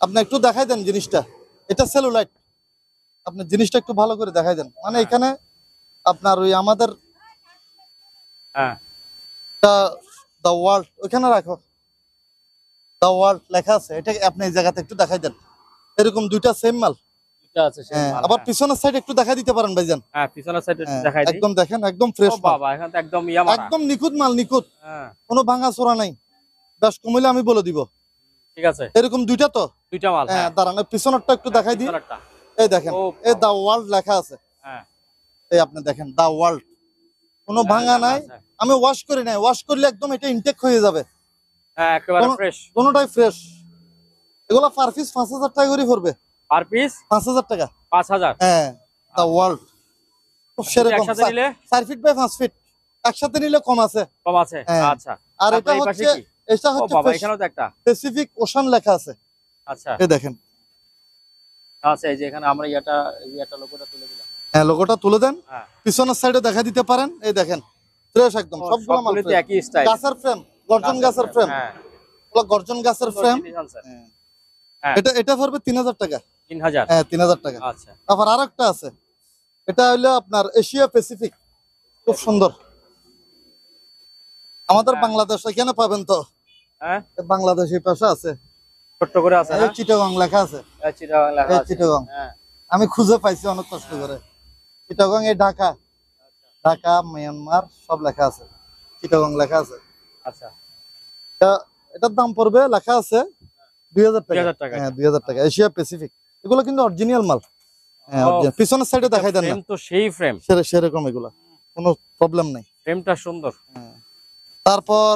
আপনি একটু দেখাই দেন জিনিসটা, এটা সেলুলাইট, আপনি জিনিসটা একটু ভালো করে দেখাই দেন। মানে এখানে আপনার ওই আমাদের দা ওয়ার্ল্ড ওখানে রাখো, দা ওয়ার্ল্ড লেখা আছে, এটা আপনি এই জায়গাতে একটু দেখাই দেন। এরকম দুইটা সেম মাল আছে। আবার পিছনের সাইড একটু দেখাই দিতে পারেন ভাইজান। পিছনের সাইড দেখাই দিই, একদম দেখেন, একদম ফ্রেশ বাবা, এখানে তো একদম ইয়ামারা, একদম নিখুঁত মাল, নিখুঁত, কোনো ভাঙা চোরা নাই। বেশ কমিলে আমি বলে দিব, ঠিক আছে। এরকম দুইটা মাল। দাঁড়ান, পিছনেরটা একটু দেখাই দিই। এই দেখেন, এই দা ওয়ার্ল্ড লেখা আছে, এই আপনি দেখেন দা ওয়ার্ল্ড, কোনো ভাঙা নাই। আমি ওয়াশ করি নাই, ওয়াশ করলে একদম এটা ইনটেক হয়ে যাবে, একেবারে ফ্রেশ, কোনোটাই ফ্রেশ। এগুলা পার পিস 5,000 টাকা করে পড়বে, পার পিস 5,000 টাকা, 5,000। হ্যাঁ, দা ওয়ার্ল্ড সেরকম। একসাথে নিলে 4 ফিট বাই 5 ফিট, একসাথে নিলে কম আছে। আচ্ছা। আর এটা হচ্ছে, এটা হচ্ছে বাবা, এখানেও তো একটা প্যাসিফিক ওশান লেখা আছে। আচ্ছা, এই দেখেন। আচ্ছা, এই যে এখানে আমরা ইয়াটা লোগোটা তুলে দিলাম। হ্যাঁ, লোগোটা তুলে দেন, পিছনের সাইডে দেখা দিতে পারেন। এই দেখেন, ফ্রেশ একদম, সবগুলো মাল একই স্টাইল, গাছের ফ্রেম, গর্জন গাছের ফ্রেম, গর্জন গাছের ফ্রেম। এটা পড়বে 3,000 টাকা, 3,000। হ্যাঁ 3,000 টাকা। আচ্ছা, তারপর আরেকটা আছে, এটা হইলো আপনার এশিয়া প্যাসিফিক, খুব সুন্দর। আমাদের বাংলাদেশ এখানে পাবেন তো, বাংলাদেশ এই পাশে আছে, ছোট্ট করে আছে, চিটাগং লেখা আছে, চিটাগং। আমি খুঁজে পাইছি অনেক কষ্ট করে, চিটাগং, এই ঢাকা, মায়ানমার সব লেখা আছে, চিটাগং লেখা আছে। আচ্ছা, এটার দাম পড়বে, লেখা আছে 2,000 টাকা। হ্যাঁ 2,000 টাকা, এশিয়া প্যাসিফিক। এগুলো কিন্তু অরিজিনাল মাল। হ্যাঁ, পিছনের সাইডে দেখাই দেন না, তো সেই ফ্রেম, সেরকম, এগুলা কোনো প্রবলেম নাই, ফ্রেমটা সুন্দর। তারপর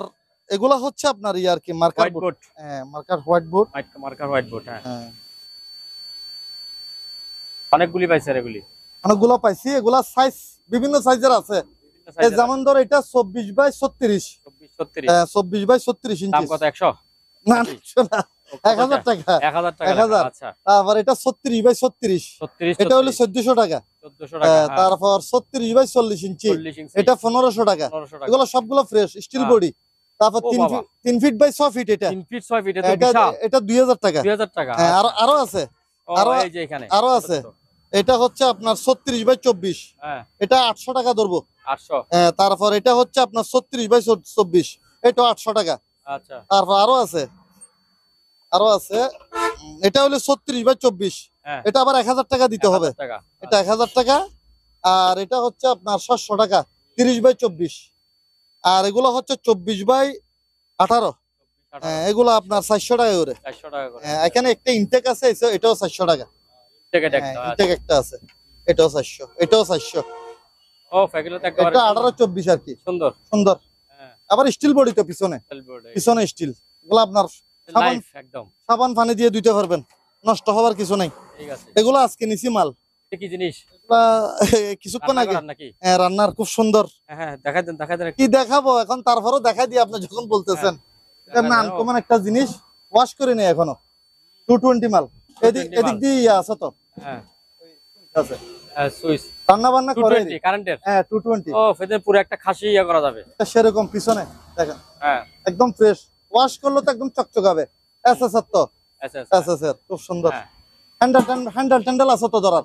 এগুলা হচ্ছে আপনার ইয়ার কি মার্কার বোর্ড, হোয়াইট বোর্ড। হ্যাঁ, অনেকগুলি পাইছে, অনেকগুলো পাইছি। এগুলা সাইজ বিভিন্ন সাইজের আছে, যেমন ধর এটা 24 বাই 36, 24 বাই 36 ইঞ্চি। দাম কত? 100 না, 1,000 টাকা, 1,000 টাকা। 1,000। আচ্ছা, তারপর এটা 36 বাই 36, এটা হলো 1,400 টাকা। তারপর 36 বাই 40 ইঞ্চি, এটা 1,500 টাকা। এগুলো সবগুলো ফ্রেশ স্টিল বডি। তারপর 3 ফিট বাই 6 ফিট, এটা 3 ফিট 6 ফিট, এটা 2,000 টাকা। হ্যাঁ, আরো আছে, আরো আছে। এটা হচ্ছে আপনার 36/24। হ্যাঁ এটা 800 টাকা ধরবো। 800। তারপর এটা হচ্ছে আপনার 36/24, এটা 800 টাকা। আচ্ছা তারপর আরো আছে এটা হলো 36/24, হ্যাঁ এটা আবার 1000 টাকা দিতে হবে। 1000 টাকা। এটা 1000 টাকা। আর এটা হচ্ছে আপনার 700 টাকা, 30/24। আর এগুলো হচ্ছে 24/18। 18 এগুলো আপনার 400 টাকা করে। 400 টাকা করে। এখানে একটা ইনটেক আছে, এটাও 400 টাকা। টিকেট একটা আচ্ছা। ইনটেক একটা আছে, এটাও 400, এটাও 400। ও এগুলো তো একেবারে এটা 18-24 আর কি, সুন্দর। সুন্দর। হ্যাঁ আবার স্টিল বডি তো পিছনে, সেলবোর্ড পিছনে স্টিল। এগুলো আপনার সাবান লাইফ একদম সাবান পানি দিয়ে ধুইতে পারবেন, নষ্ট হওয়ার কিছু নাই। ঠিক আছে। এগুলো আজকে নিছি মাল। এটা কি জিনিস? এগুলা কিছুক্ষণ রান্না আগে করার নাকি? রান্নার, খুব সুন্দর। হ্যাঁ দেখাই দেন কি দেখাবো এখন, তারপরও দেখাই দিই আপনি যখন বলতেছেন। এটা দেখাই দেন। আনকমন একটা জিনিস, ওয়াশ করে নেই এখনো। 220 মাল। এদিক 220 মাল। দিয়ে ইয়ে আছে তো, হ্যাঁ আছে। সুইচ রান্না বান্না করে 220 কারেন্টের। 220। ও ফেদে পুরো একটা খাসি ইয়া করা যাবে। সেরকম পিছনে দেখেন, হ্যাঁ একদম ফ্রেশ। ওয়াশ করলে তো একদম চকচকাবে। এসএসআর তো, আচ্ছা এসএসআর খুব সুন্দর। হ্যাঁ হ্যান্ডেল আছে তো ধরার,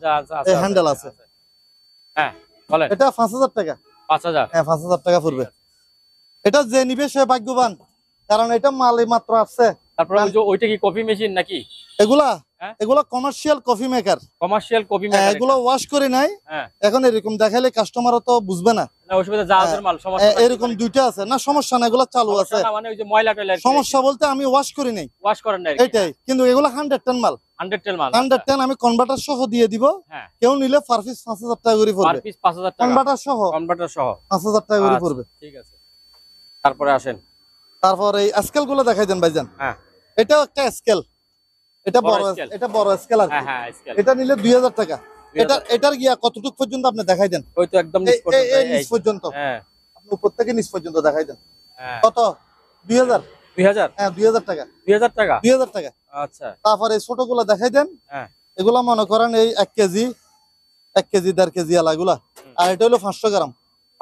এই হ্যান্ডেল আছে। হ্যাঁ বলেন। এটা 5000 টাকা। 5000। 5000 টাকা পড়বে। এটা যে নিবে সে ভাগ্যবান, কারণ এটা মাল এই মাত্র আসছে। তারপরে ওই যে ওইটা কি কফি মেশিন নাকি? এগুলা হ্যাঁ? এগুলা commercial coffee maker. Commercial coffee maker. এগুলো ওয়াশ করে নাই। হ্যাঁ এখন এরকম দেখাইলে কাস্টমারও তো বুঝবে না। না অসুবিধা জাহাজের মাল সমস্যা নাই। এরকম দুইটা আছে না, সমস্যা না, এগুলো চালু আছে। সমস্যা না, মানে ওই যে ময়লা টয়লা সমস্যা বলতে আমি ওয়াশ করি নাই, ওয়াশ করেন না এইটাই। কিন্তু এগুলো 100 টন মাল, 100 টেল মাল। 110। আমি কনভার্টার সহ দিয়ে দিব। হ্যাঁ কেউ নিলে পার পিস 5000 টাকা করে পার পড়বে। পিস 5000 টাকা কনভার্টার সহ কনভার্টার সহ 5000 টাকা করে আচ্ছা, পড়বে। ঠিক আছে। তারপরে আসেন। তারপর এই স্কেল গুলো দেখাই দেন ভাইজান। হ্যাঁ এটাও একটা স্কেল, এটা বড় বড়, scale। এটা বড় স্কেল আর কি। হ্যাঁ স্কেল। এটা নিলে 2000 টাকা। 2000 এটার গিয়া কতটুক পর্যন্ত আপনি দেখাই দেন? ওই তো একদম নিচ পর্যন্ত এই নিচ পর্যন্ত, হ্যাঁ আপনি উপর থেকে নিচ পর্যন্ত দেখাই দেন। হ্যাঁ কত? 2000। 2000। 2000 টাকা। 2000 টাকা 2000 টাকা। আচ্ছা তারপর এই ছোট গুলা দেখাই দেন। হ্যাঁ এগুলা মনে করেন এই 1 কেজি 1.5 কেজি আলা এগুলা। আর এটা হলো 500 গ্রাম।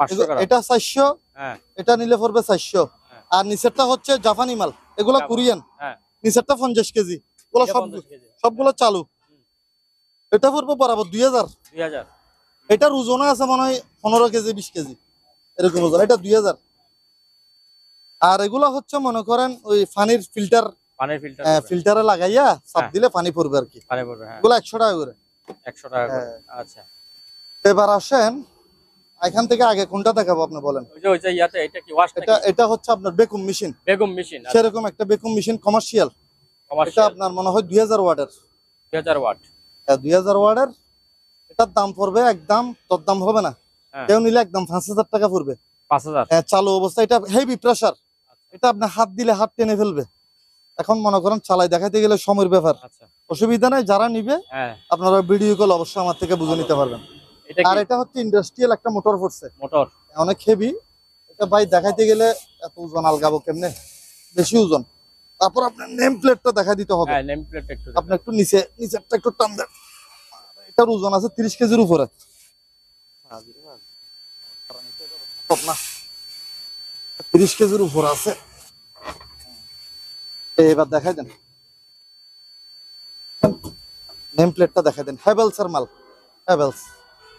500 গ্রাম। এটা 400, হ্যাঁ এটা নিলে পড়বে 400। হ্যাঁ। আর নিচেরটা হচ্ছে জাপানি মাল, এগুলা কোরিয়ান। হ্যাঁ নিচেরটা 50 কেজি। এগুলো এটা 50 কেজি। সবগুলো চালু। এটা পড়বে বরাবর 2000। 2000। এটার ওজনে আছে মনে হয় 15 কেজি 20 কেজি এরকম ওজন, এটা 2000। আর এগুলো হচ্ছে মনে করেন ওই পানির ফিল্টার, পানির ফিল্টার ফিল্টারে লাগাইয়া চাপ হ্যাঁ। দিলে পানি পড়বে আর কি। পানি পড়বে। হ্যাঁ এগুলো 100 টাকা করে। 100 টাকা করে। হ্যাঁ। আচ্ছা এবার আসেন, এখান থেকে আগে কোনটা দেখাবো আপনি বলেন? ওই যে ইয়াতে এটা কি ওয়াশ এটা নাকি? এটা হচ্ছে আপনার বেকুম মেশিন, বেগম মেশিন। সেরকম একটা বেকুম মেশিন কমার্শিয়াল। এটা কমার্শিয়াল আপনার মনে হয় 2000 ওয়াটের। 2000 ওয়াট। 2000 ওয়াটের। এটার দাম পড়বে একদম, তোর দাম হবে না। হ্যাঁ কেউ নিলে একদম 5000 টাকা পড়বে। 5000। চালু অবস্থা। এটা হেভি প্রেসার, এটা আপনি হাত দিলে হাত টেনে ফেলবে। এখন মনে করেন চালাই দেখাইতে গেলে সময়ের ব্যাপার, আচ্ছা অসুবিধা নাই। যারা নিবে হ্যাঁ আপনারা ভিডিও কল অবশ্যই আমার থেকে বুঝে নিতে পারবেন। এটা আর কি এটা হচ্ছে ইন্ডাস্ট্রিয়াল একটা মোটর পড়ছে, মোটর? অনেক হেভি। এটা ভাই দেখাইতে গেলে এত ওজন আলগাবো কেমনে, বেশি ওজন। তারপর আপনার নেম প্লেটটা দেখা দিতে হবে। হ্যাঁ নেম প্লেট একটু আপনি একটু নিচেরটা একটু টান দেন। এটার ওজন আছে 30 কেজির উপরে। না 30 কেজির উপর আছে। এবার দেখাই দেন, নেম প্লেটটা দেখাই দেন। হ্যাভেলস এর মাল, হ্যাভেলস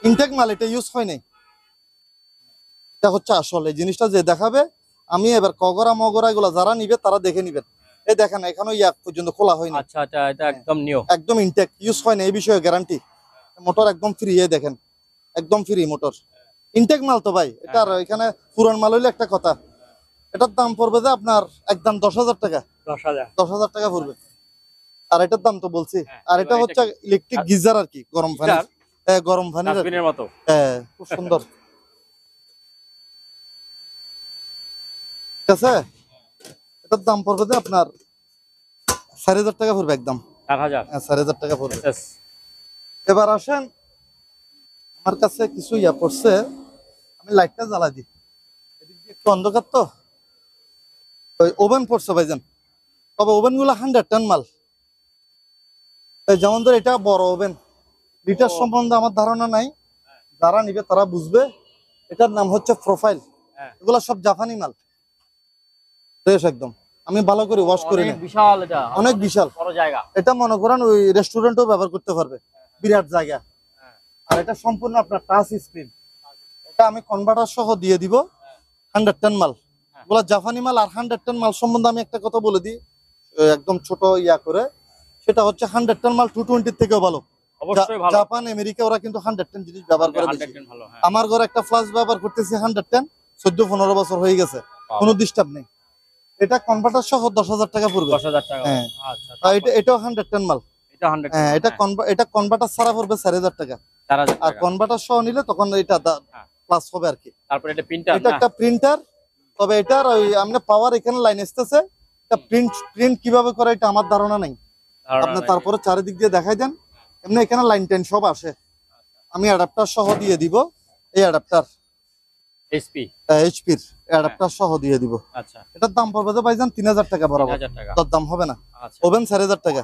ইনটেক মাল, এটা ইউজ হয় নাই। এটা হচ্ছে আসলে জিনিসটা যে দেখাবে। আমি এবার কগরা মগরা এগুলো যারা নিবে তারা দেখে নিবেন। এই দেখেন এখনো ইয়াক পর্যন্ত খোলা হয়নি, আচ্ছা আচ্ছা এটা একদম নিউ, একদম ইনটেক, ইউজ হয় না, এই বিষয়ে গ্যারান্টি। মোটর একদম ফ্রি, এই দেখেন একদম ফ্রি মোটর। ইনটেক মাল তো ভাই, এটা আর এখানে পুরান মাল হইলে একটা কথা। এটার দাম পড়বে যে আপনার একদম 10,000 টাকা। 10,000। 10,000 টাকা পড়বে। আর এটার দাম তো বলছি। আর এটা এবার হচ্ছে এটা কি? ইলেকট্রিক গিজার আর কি, গরম পানি। গরম পানির আর কি। ডাস্টবিনের মতো। খুব সুন্দর। ঠিক আছে, এটার দাম পড়বে যে আপনার 4,000 টাকা পড়বে একদম। 4000। 4,000 টাকা পড়বে। Yes। এবার আসেন, আমার কাছে কিছু ইয়া পড়ছে, আমি লাইটটা জ্বালা দিই। এদিক দিয়ে একটু অন্ধকার তো। ওই ওভেন পড়ছে ভাইজান, তবে ওভেন গুলো 100 টন মাল। যেমন ধর এটা বড় ওভেন, লিটার সম্বন্ধে আমার ধারণা নাই, যারা নিবে তারা বুঝবে। এটার নাম হচ্ছে প্রোফাইল। এগুলা সব জাপানি মাল, ফ্রেশ একদম। আমি ভালো করে ওয়াশ করে নিই। বিশাল, এটা অনেক বিশাল বড় জায়গা। এটা মনে করেন ওই রেস্টুরেন্টও ব্যবহার করতে পারবে, বিরাট জায়গা। আর এটা সম্পূর্ণ আপনার টাচ স্ক্রিন। এটা আমি কনভার্টার সহ দিয়ে দিব 110 মাল। এগুলো জাপানি মাল। আর 110 মাল সম্বন্ধে আমি একটা কথা বলে দিই একদম ছোট ইয়া করে, সেটা হচ্ছে 110 মাল 220 থেকেও ভালো। অবশ্যই ভালো। জাপান আমেরিকা ওরা কিন্তু 110 জিনিস ব্যবহার করে বেশি। 110 ভালো, হ্যাঁ। আমার ঘরে একটা ফ্লাশ ব্যবহার করতেছি 110, 14-15 বছর হয়ে গেছে, কোনো ডিস্টার্ব নেই। এটা কনভার্টার সহ 10,000 টাকা পড়বে। 10,000 টাকা। হ্যাঁ। আচ্ছা। আর এটাও 110 মাল। এটা 100। হ্যাঁ, এটা কনভার্টার ছাড়া পড়বে 4,000 টাকা। 4,000 আর টাকা। কনভার্টার সহ নিলে তখন এটা হ্যাঁ। প্লাস হবে আর কি। তারপর এটা প্রিন্টার এটা না? একটা প্রিন্টার। তবে এটার ওই আমরা পাওয়ার এখানে লাইন আসতেছে। এটা প্রিন্ট কিভাবে করে এটা আমার ধারণা নেই। আপনি তারপরে চারিদিক দিয়ে দেখাই দেন। এমনি এখানে লাইন টেন সব আসে। আমি অ্যাডাপ্টার সহ দিয়ে দিব। এই অ্যাডাপ্টার এইচপির অ্যাডাপ্টার সহ দিয়ে দিব। আচ্ছা। এটার দাম পড়বে তো ভাইজান 3,000 টাকা বরাবর। 3,000 টাকা। তার দাম হবে না। আচ্ছা। ওভেন 4,000 টাকা।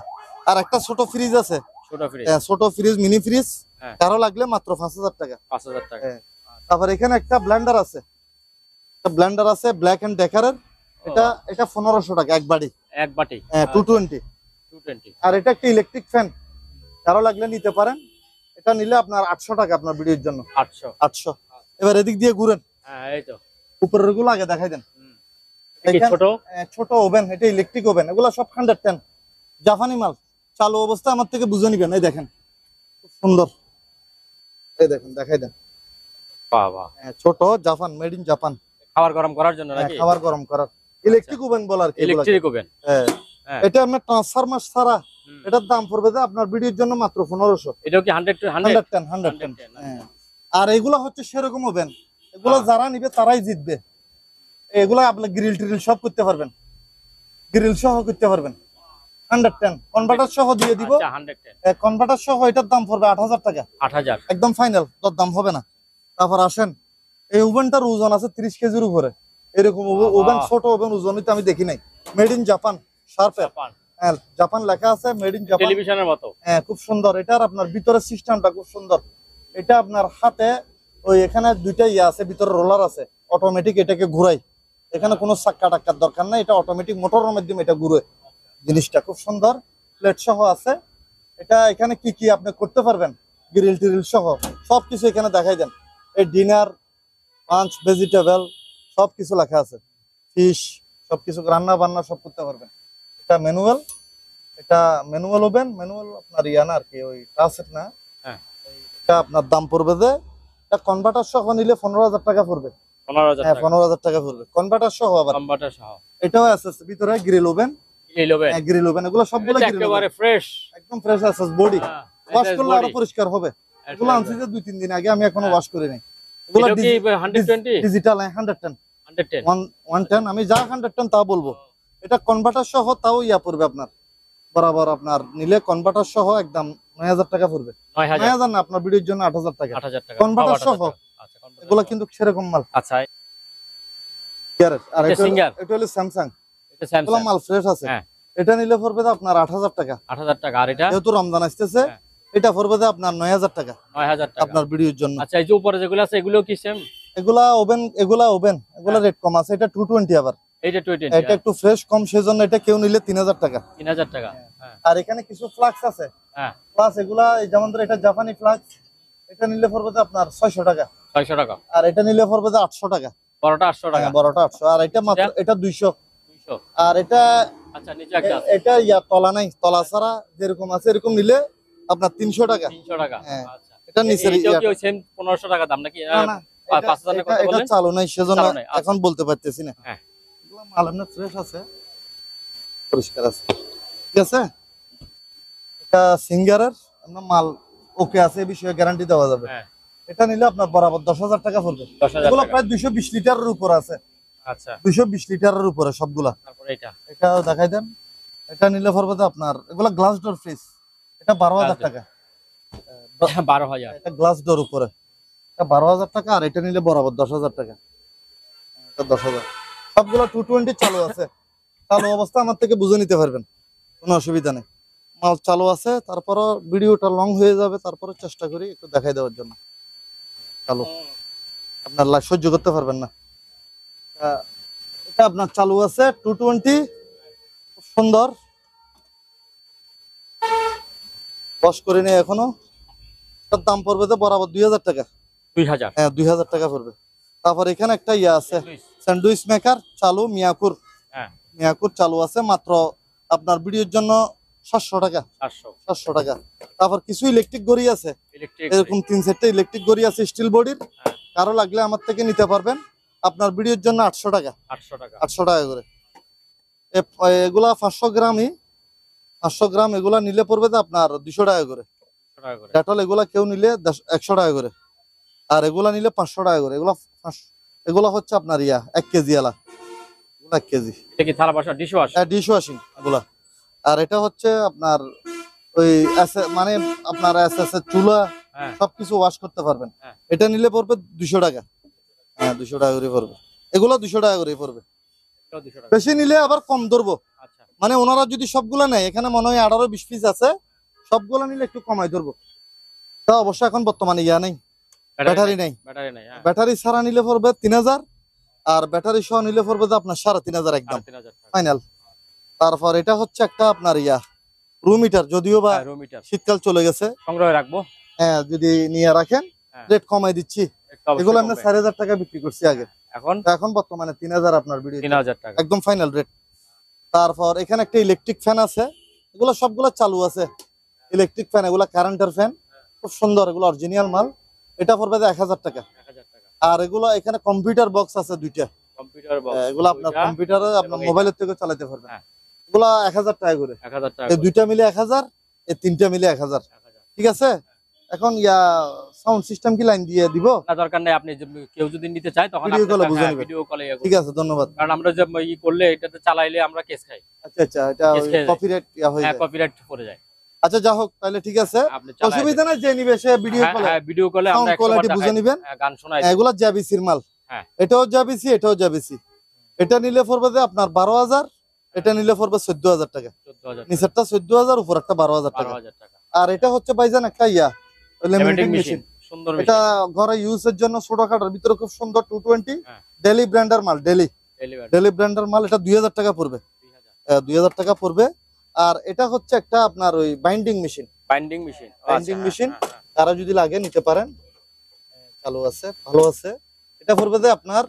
আর একটা ছোট ফ্রিজ আছে। ছোট ফ্রিজ। ছোট ফ্রিজ, মিনি ফ্রিজ। হ্যাঁ। কারো লাগলে মাত্র 5,000 টাকা। 5,000 টাকা। তারপর এখানে একটা ব্লেন্ডার আছে। একটা ব্লেন্ডার আছে ব্ল্যাক এন্ড ডেকারের। এটা 1500 টাকা এক বাটি। এক বাটি। 220। 220। আর এটা একটা ইলেকট্রিক ফ্যান। কারো লাগলে নিতে পারেন। এটা নিলে আপনার 800 টাকা আপনার ভিডিওর জন্য। 800। এবার এদিক দিয়ে ঘুরেন। হ্যাঁ, এই তো। উপরের গুলো আগে দেখাই দেন। ছোট ছোট ওভেন, এটা ইলেকট্রিক ওভেন। এগুলো সব 110 জাপানি মাল। চালু অবস্থা আমার থেকে বুঝে নিবেন। এই দেখেন খুব সুন্দর। এই দেখেন দেখাই দেন। বাবা। ছোট জাপান, মেড ইন জাপান। খাবার গরম করার জন্য নাকি? খাবার গরম করার ইলেকট্রিক ওভেন বলার কি? Electric oven. হ্যাঁ। এটা আপনার ট্রান্সফরমার ছাড়া। এটার দাম পড়বে যে আপনার ভিডিওর জন্য মাত্র 1500। এটাও কি 100 110। হ্যাঁ। আর এগুলো হচ্ছে সেরকম ওভেন। এগুলো যারা নিবে তারাই জিতবে। এগুলো আপনি গ্রিল ট্রিল সব করতে পারবেন। গ্রিল সহ করতে পারবেন। 110 কনভার্টার সহ দিয়ে দিব। আচ্ছা, 110। কনভার্টার সহ এটার দাম পড়বে 8,000 টাকা। 8,000 একদম ফাইনাল, তোর দাম হবে না। তারপর আসেন, এই ওভেনটার ওজন আছে 30 কেজির উপরে। এরকম ওভেন, ছোট ওভেন ওজন হইতে আমি দেখি নাই। মেড ইন জাপান, শার্পের। হ্যাঁ, জাপান লেখা আছে, মেড ইন জাপান। টেলিভিশনের মতো। হ্যাঁ, খুব সুন্দর। এটার আপনার ভিতরের সিস্টেমটা খুব সুন্দর। এটা আপনার হাতে ওই এখানে দুইটা ইয়া আছে, ভিতরে রোলার আছে, অটোমেটিক এটাকে ঘুরাই। এখানে কোনো চাক্কা টাক্কার দরকার নাই, এটা অটোমেটিক মোটরের মাধ্যমে এটা ঘুরে। জিনিসটা খুব সুন্দর। প্লেট সহ আছে। এটা এখানে কি কি আপনি করতে পারবেন, গ্রিল টিরিল সহ সবকিছু এখানে দেখাই দেন। এই ডিনার, লাঞ্চ, ভেজিটেবল সবকিছু লেখা আছে। ফিশ সবকিছু রান্না বান্না সব করতে পারবেন। এটা ম্যানুয়াল। এটা ম্যানুয়াল ওভেন। ম্যানুয়াল আপনার ইয়া না আর কি, ওই টাচের না। হ্যাঁ। এটা আপনার দাম পড়বে যে, এটা কনভার্টার সহ নিলে 15,000 টাকা পড়বে। 15,000 হ্যাঁ, টাকা। 15,000 টাকা পড়বে কনভার্টার সহ। আবার কনভার্টার সহ। এটাও আছে ভিতরে গ্রিল ওভেন। Grill oven. হ্যাঁ, গ্রিল ওভেন। এগুলো সবগুলো গ্রিল একেবারে ফ্রেশ। একদম ফ্রেশ আছে। বডি ওয়াশ করলে আরো পরিষ্কার হবে। এগুলো আনছি যে 2-3 দিন আগে, আমি এখনো ওয়াশ করি নাই। এগুলো এটা কি 120? ডিজিটাল 110। 110। 110 আমি যা 110 তা বলবো। এটা কনভার্টার সহ তাও ইয়া পড়বে আপনার বরাবর। আপনার নিলে কনভার্টার সহ একদম 9,000 টাকা পড়বে। 9,000 না, আপনার ভিডিওর জন্য 8,000 টাকা। 8,000 টাকা কনভার্টার সহ। আচ্ছা, কনভার্টার। এগুলো কিন্তু সেরকম মাল। আচ্ছা, আর এটা সিঙ্গার। এটা হলো স্যামসাং। এটা এগুলো স্যামসাং। মাল ফ্রেশ আছে। হ্যাঁ। এটা নিলে পড়বে আপনার 8,000 টাকা। 8,000 টাকা। আর এটা? যেহেতু রমজান আসতেছে, হ্যাঁ। এটা পড়বে আপনার 9,000 টাকা। 9,000 টাকা আপনার ভিডিওর জন্য। আচ্ছা, এই যে উপরে যেগুলো আছে এগুলো কি সেম? এগুলা ওভেন। এগুলা রেট কম আছে। এটা 220 আবার। এইটা 220। এটা একটু ফ্রেশ কম, সেজন্য এটা কেউ নিলে 3,000 টাকা। 3,000 টাকা। হ্যাঁ। আর এখানে কিছু ফ্লাক্স আছে। হ্যাঁ। প্লাস এগুলা যেমন ধর এটা জাপানি ফ্লাক্স। এটা নিলে পড়বে আপনার 600 টাকা। 600 টাকা। আর এটা নিলে পড়বে 800 টাকা। বড়টা 800 টাকা। হ্যাঁ, বড়টা 800। আর এটা মাত্র এটা 200। 200। আর এটা আচ্ছা, নিচে একটা আছে। এটা ইয়া তলা নাই, তলা ছাড়া যেরকম আছে এরকম নিলে আপনার 300 টাকা। 300 টাকা। হ্যাঁ। আচ্ছা, এটা নিচের এইটাও ইয়া। কি ওই সেম 1500 টাকা দাম নাকি? না না, 5,000 টাকা কত এটা বলেন? চালু নাই, সেজন্য চালু নাই, আচ্ছা। এখন বলতে পারতেছি না। হ্যাঁ। এগুলো মাল আপনার ফ্রেশ আছে, পরিষ্কার আছে। ঠিক আছে। এটা সিঙ্গারের আপনার মাল ওকে আছে, এই বিষয়ে গ্যারান্টি দেওয়া যাবে। হ্যাঁ। এটা নিলে আপনার বরাবর 10,000 টাকা পড়বে। 10,000 এগুলো টাকা। প্রায় 220 লিটারের উপর আছে। আচ্ছা। 220 লিটারের উপরে সবগুলা। তারপর এটা? এটা দেখাই দেন। এটা নিলে পড়বে আপনার, এগুলা গ্লাস ডোর ফ্রিজ। এটা 12,000 টাকা। 12,000। এটা গ্লাস ডোর উপরে। এটা 12,000 টাকা। আর এটা নিলে বরাবর 10,000 টাকা। এটা 10,000। সবগুলো 220 চালু আছে। চালু অবস্থা আমার থেকে বুঝে নিতে পারবেন, কোনো অসুবিধা নেই। মাল চালু আছে। তারপরও ভিডিওটা লং হয়ে যাবে, তারপরে চেষ্টা করি একটু দেখাই দেওয়ার জন্য। চালু আপনার সহ্য করতে পারবেন না। এটা আপনার চালু আছে 220। খুব সুন্দর। ওয়াশ করে নেই এখনো। তার দাম পড়বে তো বরাবর 2000 টাকা। 2000। হ্যাঁ 2000 টাকা পড়বে। তারপর এখানে একটা ইয়া আছে, স্যান্ডউইচ মেকার চালু মিয়াকুর। হ্যাঁ মিয়াকুর চালু আছে মাত্র আপনার ভিডিওর জন্য 700 টাকা। 700 টাকা। তারপর কিছু ইলেকট্রিক গড়ি আছে, ইলেকট্রিক এরকম 3-4টা ইলেকট্রিক গড়ি আছে স্টিল বডির। কারো লাগলে আমার থেকে নিতে পারবেন। আপনার ভিডিওর জন্য 800 টাকা। 800 টাকা। 800 টাকা করে। এগুলা 500 গ্রামই, 500 গ্রাম এগুলা নিলে পড়বে তো আপনার 200 টাকা করে। 200 টাকা করে। ডেটল এগুলা কেউ নিলে 100 টাকা করে, আর এগুলা নিলে 500 টাকা করে। এগুলা হচ্ছে আপনার 1 কেজি এলা, 1 কেজি। এটা কি থালা বাসন ডিশ ওয়াশ? ডিশ ওয়াশিং এগুলা। আর এটা হচ্ছে আপনার ওই মানে আপনার চুলা সবকিছু ওয়াশ করতে পারবেন। এটা নিলে পড়বে 200 টাকা। হ্যাঁ 200 টাকা করে পড়বে। এগুলা 200 টাকা করে পড়বে। বেশি নিলে আবার কম ধরবো। মানে ওনারা যদি সবগুলা নেয়, এখানে মনে হয় 18-20 পিস আছে, সবগুলা নিলে একটু কমাই ধরবো। তা অবশ্য এখন বর্তমানে নেই, ব্যাটারি নেই। ব্যাটারি ছাড়া নিলে পড়বে 3000, আর ব্যাটারি সহ নিলে পড়বে তো আপনার 3500 একদম ফাইনাল। তারপর এটা হচ্ছে একটা আপনার রুম হিটার, যদিও বা শীতকাল চলে গেছে, সংগ্রহে রাখবো। হ্যাঁ যদি নিয়ে রাখেন রেট কমাই দিচ্ছি। এগুলো আমরা 4000 টাকা বিক্রি করছি আগে, এখন বর্তমানে 3000 আপনার ভিডিও 3000 টাকা একদম ফাইনাল রেট। তারপর এখানে একটা ইলেকট্রিক ফ্যান আছে, এগুলো সবগুলো চালু আছে ইলেকট্রিক ফ্যান, এগুলো কারেন্টের ফ্যান, খুব সুন্দর, এগুলো অরিজিনাল মাল। এটা পড়বে 1000 টাকা। আর এগুলো এখানে কম্পিউটার বক্স আছে 2টা, এগুলো আপনার কম্পিউটারে আপনার মোবাইলের থেকে চালাতে পারবেন। এগুলো 1000 টাকা করে। এই 2টা মিলে 1000, এই 3টা মিলে 1000। ঠিক আছে। এখন সাউন্ড সিস্টেম কি লাইন দিয়ে দিব? না দরকার নাই, আপনি কেউ যদি নিতে চায় তখন ভিডিও কলে। ঠিক আছে ধন্যবাদ। কারণ আমরা যে করলে এটাতে চালাইলে আমরা কেস খাই। আচ্ছা আচ্ছা, এটা কপিরাইট হয়ে যায়। কপিরাইট পড়ে যায়। আচ্ছা যা হোক, তাহলে ঠিক আছে, অসুবিধা নাই। যে নিবে সে ভিডিও কলে, ভিডিও কলে আমরা কোয়ালিটি বুঝে নেবেন, গান শোনাই। এগুলা জাবিসির মাল। এটাও জাবিসি, এটাও জাবিসি। এটা নিলে পড়বে আপনার 12000, এটা নিলে পড়বে 14000 টাকা। নিচেরটা 14000, উপরেরটা 12000 টাকা। আর এটা হচ্ছে ভাইজান একটা লেমিনেটিং মেশিন, সুন্দর। এটা ঘরে ইউজের জন্য ছোটখাটোর ভিতরে খুব সুন্দর। 220 ডেলি ব্র্যান্ডের মাল, ডেলি ব্র্যান্ডের মাল। এটা 2000 টাকা পড়বে, 2000 টাকা পড়বে। আর এটা হচ্ছে একটা আপনার ওই বাইন্ডিং মেশিন, তারা যদি লাগে নিতে পারেন, চালু আছে, ভালো আছে। এটা পড়বে যে আপনার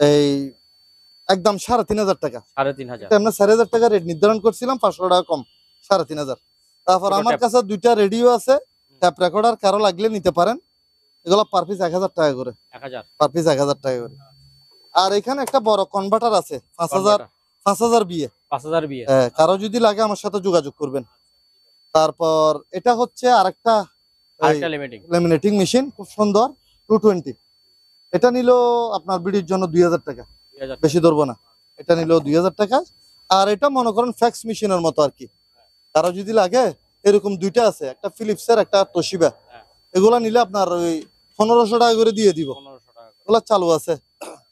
এই একদম 3500 টাকা। 3500, আমরা 4000 টাকা রেট নির্ধারণ করছিলাম, 500 টাকা কম, 3500। তারপর আমার কাছে 2টা রেডিও আছে, ট্যাপ রেকর্ডার, কারো লাগলে নিতে পারেন। এগুলো পার পিস 1000 টাকা করে, পার পিস 1000 টাকা করে। আর এখানে একটা বড় কনভার্টার আছে 5000 বিয়ে, হ্যাঁ, কারো যদি লাগে আমার সাথে যোগাযোগ করবেন। তারপর এটা হচ্ছে আরেকটা লেমিনেটিং মেশিন, খুব সুন্দর, 220। এটা নিল আপনার বিডির জন্য 2000 টাকা, বেশি ধরবো না। এটা নিল 2000 টাকা। আর এটা মনে করেন ফ্যাক্স মেশিনের মতো আর কি, কারো যদি লাগে এরকম 2টা আছে, একটা ফিলিপসের, একটা তোশিবা। এগুলা নিলে আপনার ওই 1500 টাকা করে দিয়ে দিব, এগুলা চালু আছে।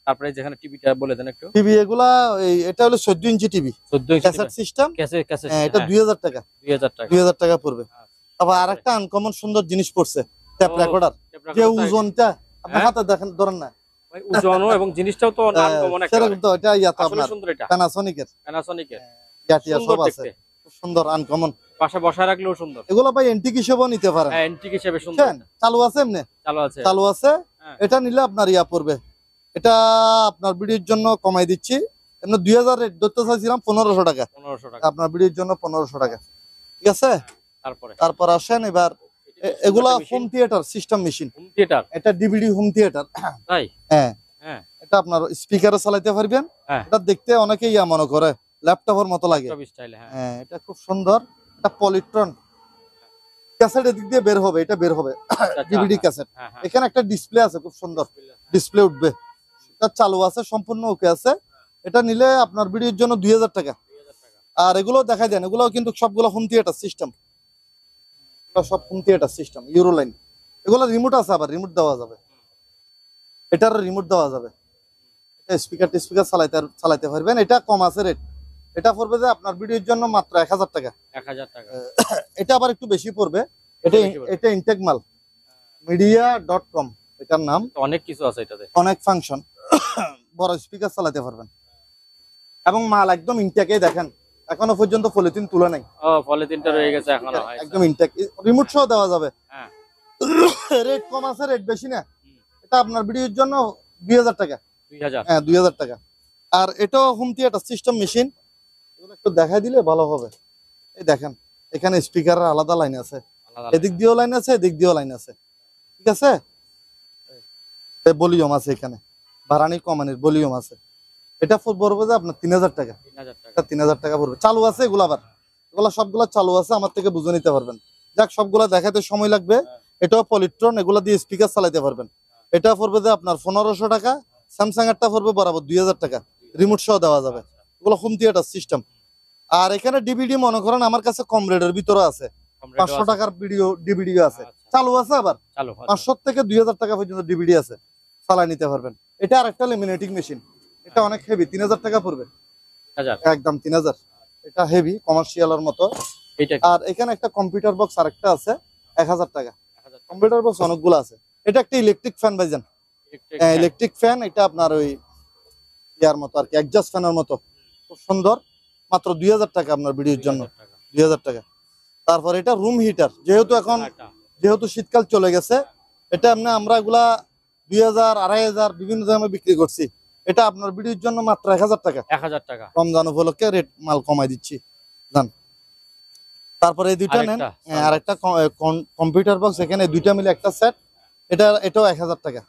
তারপরে যেখানে টিভিটা বলে দেন একটু। টিভি এগুলা এটা হলো 14 ইঞ্চি টিভি, 14 ইঞ্চি ক্যাসেট সিস্টেম। এটা 2000 টাকা, 2000 টাকা পড়বে। আবার আরেকটা আনকমন সুন্দর জিনিস পড়ছে, ট্যাপ রেকর্ডার। যে ওজনটা আপনি হাতে দেখেন, ধরেন না, ওজনও এবং জিনিসটাও তো আনকমন একটা, সেরকম তো। এটা আপনার সুন্দর, এটা প্যানাসোনিকের ইয়াটিয়া সব আছে, খুব সুন্দর আনকমন। পাশে বসায় রাখলেও সুন্দর। এগুলো ভাই এন্টিক হিসেবেও নিতে পারেন। হ্যাঁ এন্টিক হিসেবে সুন্দর। চালু আছে, এমনি চালু আছে। এটা নিলে আপনার পড়বে, এটা আপনার ভিডিওর জন্য কমাই দিচ্ছি। এমনি 2000 রেট ধরতে চাইছিলাম, 1500 টাকা। আপনার ভিডিওর জন্য 1500 টাকা। ঠিক আছে। তারপর আসেন এবার, এগুলা হোম থিয়েটার সিস্টেম মেশিন। এটা ডিভিডি হোম থিয়েটার। তাই? হ্যাঁ, এটা আপনার স্পিকারে চালাতে পারবেন। এটা দেখতে অনেকেই মনে করে ল্যাপটপের মতো লাগে। হ্যাঁ, এটা খুব সুন্দর। এটা পলিট্রন ক্যাসেট, এদিক দিয়ে বের হবে, এটা বের হবে ডিভিডি ক্যাসেট। এখানে একটা ডিসপ্লে আছে, খুব সুন্দর ডিসপ্লে উঠবে। এটা চালু আছে, সম্পূর্ণ ওকে আছে। এটা নিলে আপনার ভিডিওর জন্য 2000 টাকা। আর এগুলো দেখাই দেন, এগুলো কিন্তু সবগুলো হোম থিয়েটার সিস্টেম, সব হোম থিয়েটার সিস্টেম, ইউরোলাইন। এগুলো রিমোট আছে, আবার রিমোট দেওয়া যাবে, এটার রিমোট দেওয়া যাবে। এটা স্পিকার চালাইতে পারবেন। এটা কম আছে রেট, এটা পড়বে যে আপনার ভিডিওর জন্য মাত্র 1000 টাকা। এটা আবার একটু বেশি পড়বে। এটা ইনটেক মাল, media.com এটার নাম। অনেক কিছু আছে এটাতে, অনেক ফাংশন, বড় স্পিকার চালাতে পারবেন। এবং মাল একদম ইনটেকই, দেখেন এখনো পর্যন্ত পলিথিন তুলে নাই। পলিথিনটা রয়ে গেছে এখনো, একদম ইনটেক। রিমোট সহ দেওয়া যাবে। রেট কম আছে, রেট বেশি না। এটা আপনার ভিডিওর জন্য 2000 টাকা। 2000। হ্যাঁ 2000 টাকা। আর এটাও হোম থিয়েটার সিস্টেম মেশিন, এগুলো একটু দেখাই দিলে ভালো হবে। এই দেখেন এখানে স্পিকারের আলাদা লাইন আছে, এদিক দিয়েও লাইন আছে, এদিক দিয়েও লাইন আছে, ঠিক আছে। ভলিউম আছে এখানে, বাড়ানি কমানির ভলিউম আছে। এটা পড়বে যে আপনার 3000 টাকা। 3000 টাকা। এটা 3000 টাকা পড়বে। চালু আছে এগুলো, আবার এগুলো সবগুলো চালু আছে, আমার থেকে বুঝে নিতে পারবেন। যাক সবগুলা দেখাতে সময় লাগবে। এটাও পলিট্রন, এগুলো দিয়ে স্পিকার চালাতে পারবেন। এটা পড়বে যে আপনার 1500 টাকা। স্যামসাং এরটা পড়বে বরাবর 2000 টাকা, রিমোট সহ দেওয়া যাবে। এগুলো হোম থিয়েটার সিস্টেম। আর এখানে ডিভিডি মনে করেন আমার কাছে কম রেটের ভিতরে আছে, 500 টাকার ভিডিও ডিভিডি আছে, চালু আছে। আবার 500 থেকে 2000 টাকা পর্যন্ত ডিভিডি আছে, চালাই নিতে পারবেন। এটা আরেকটা লেমিনেটিং মেশিন, এটা অনেক হেভি, 3000 টাকা পড়বে। একদম 3000। এটা হেভি কমার্শিয়ালের মতো। আর এখানে একটা কম্পিউটার বক্স আরেকটা আছে 1000 টাকা। কম্পিউটার বক্স অনেকগুলো আছে। এটা একটা ইলেকট্রিক ফ্যান ভাইজান, ইলেকট্রিক ফ্যান। এটা আপনার ওই ইয়ার মতো আর কি, এক্সজস্ট ফ্যানের মতো, খুব সুন্দর। মাত্র 2000 টাকা আপনার ভিডিওর জন্য, 2000 টাকা। তারপর এটা রুম হিটার, যেহেতু শীতকাল চলে গেছে, এটা আমরা এগুলা 2000 2500 বিভিন্ন দামে বিক্রি করছি। এটা আপনার ভিডিওর জন্য মাত্র 1000 টাকা। 1000 টাকা রমজান উপলক্ষে রেট মাল কমাই দিচ্ছি জান। তারপরে এই দুইটা নেন। আর একটা কম্পিউটার বক্স, এখানে দুইটা মিলে একটা সেট, এটাও 1000 টাকা।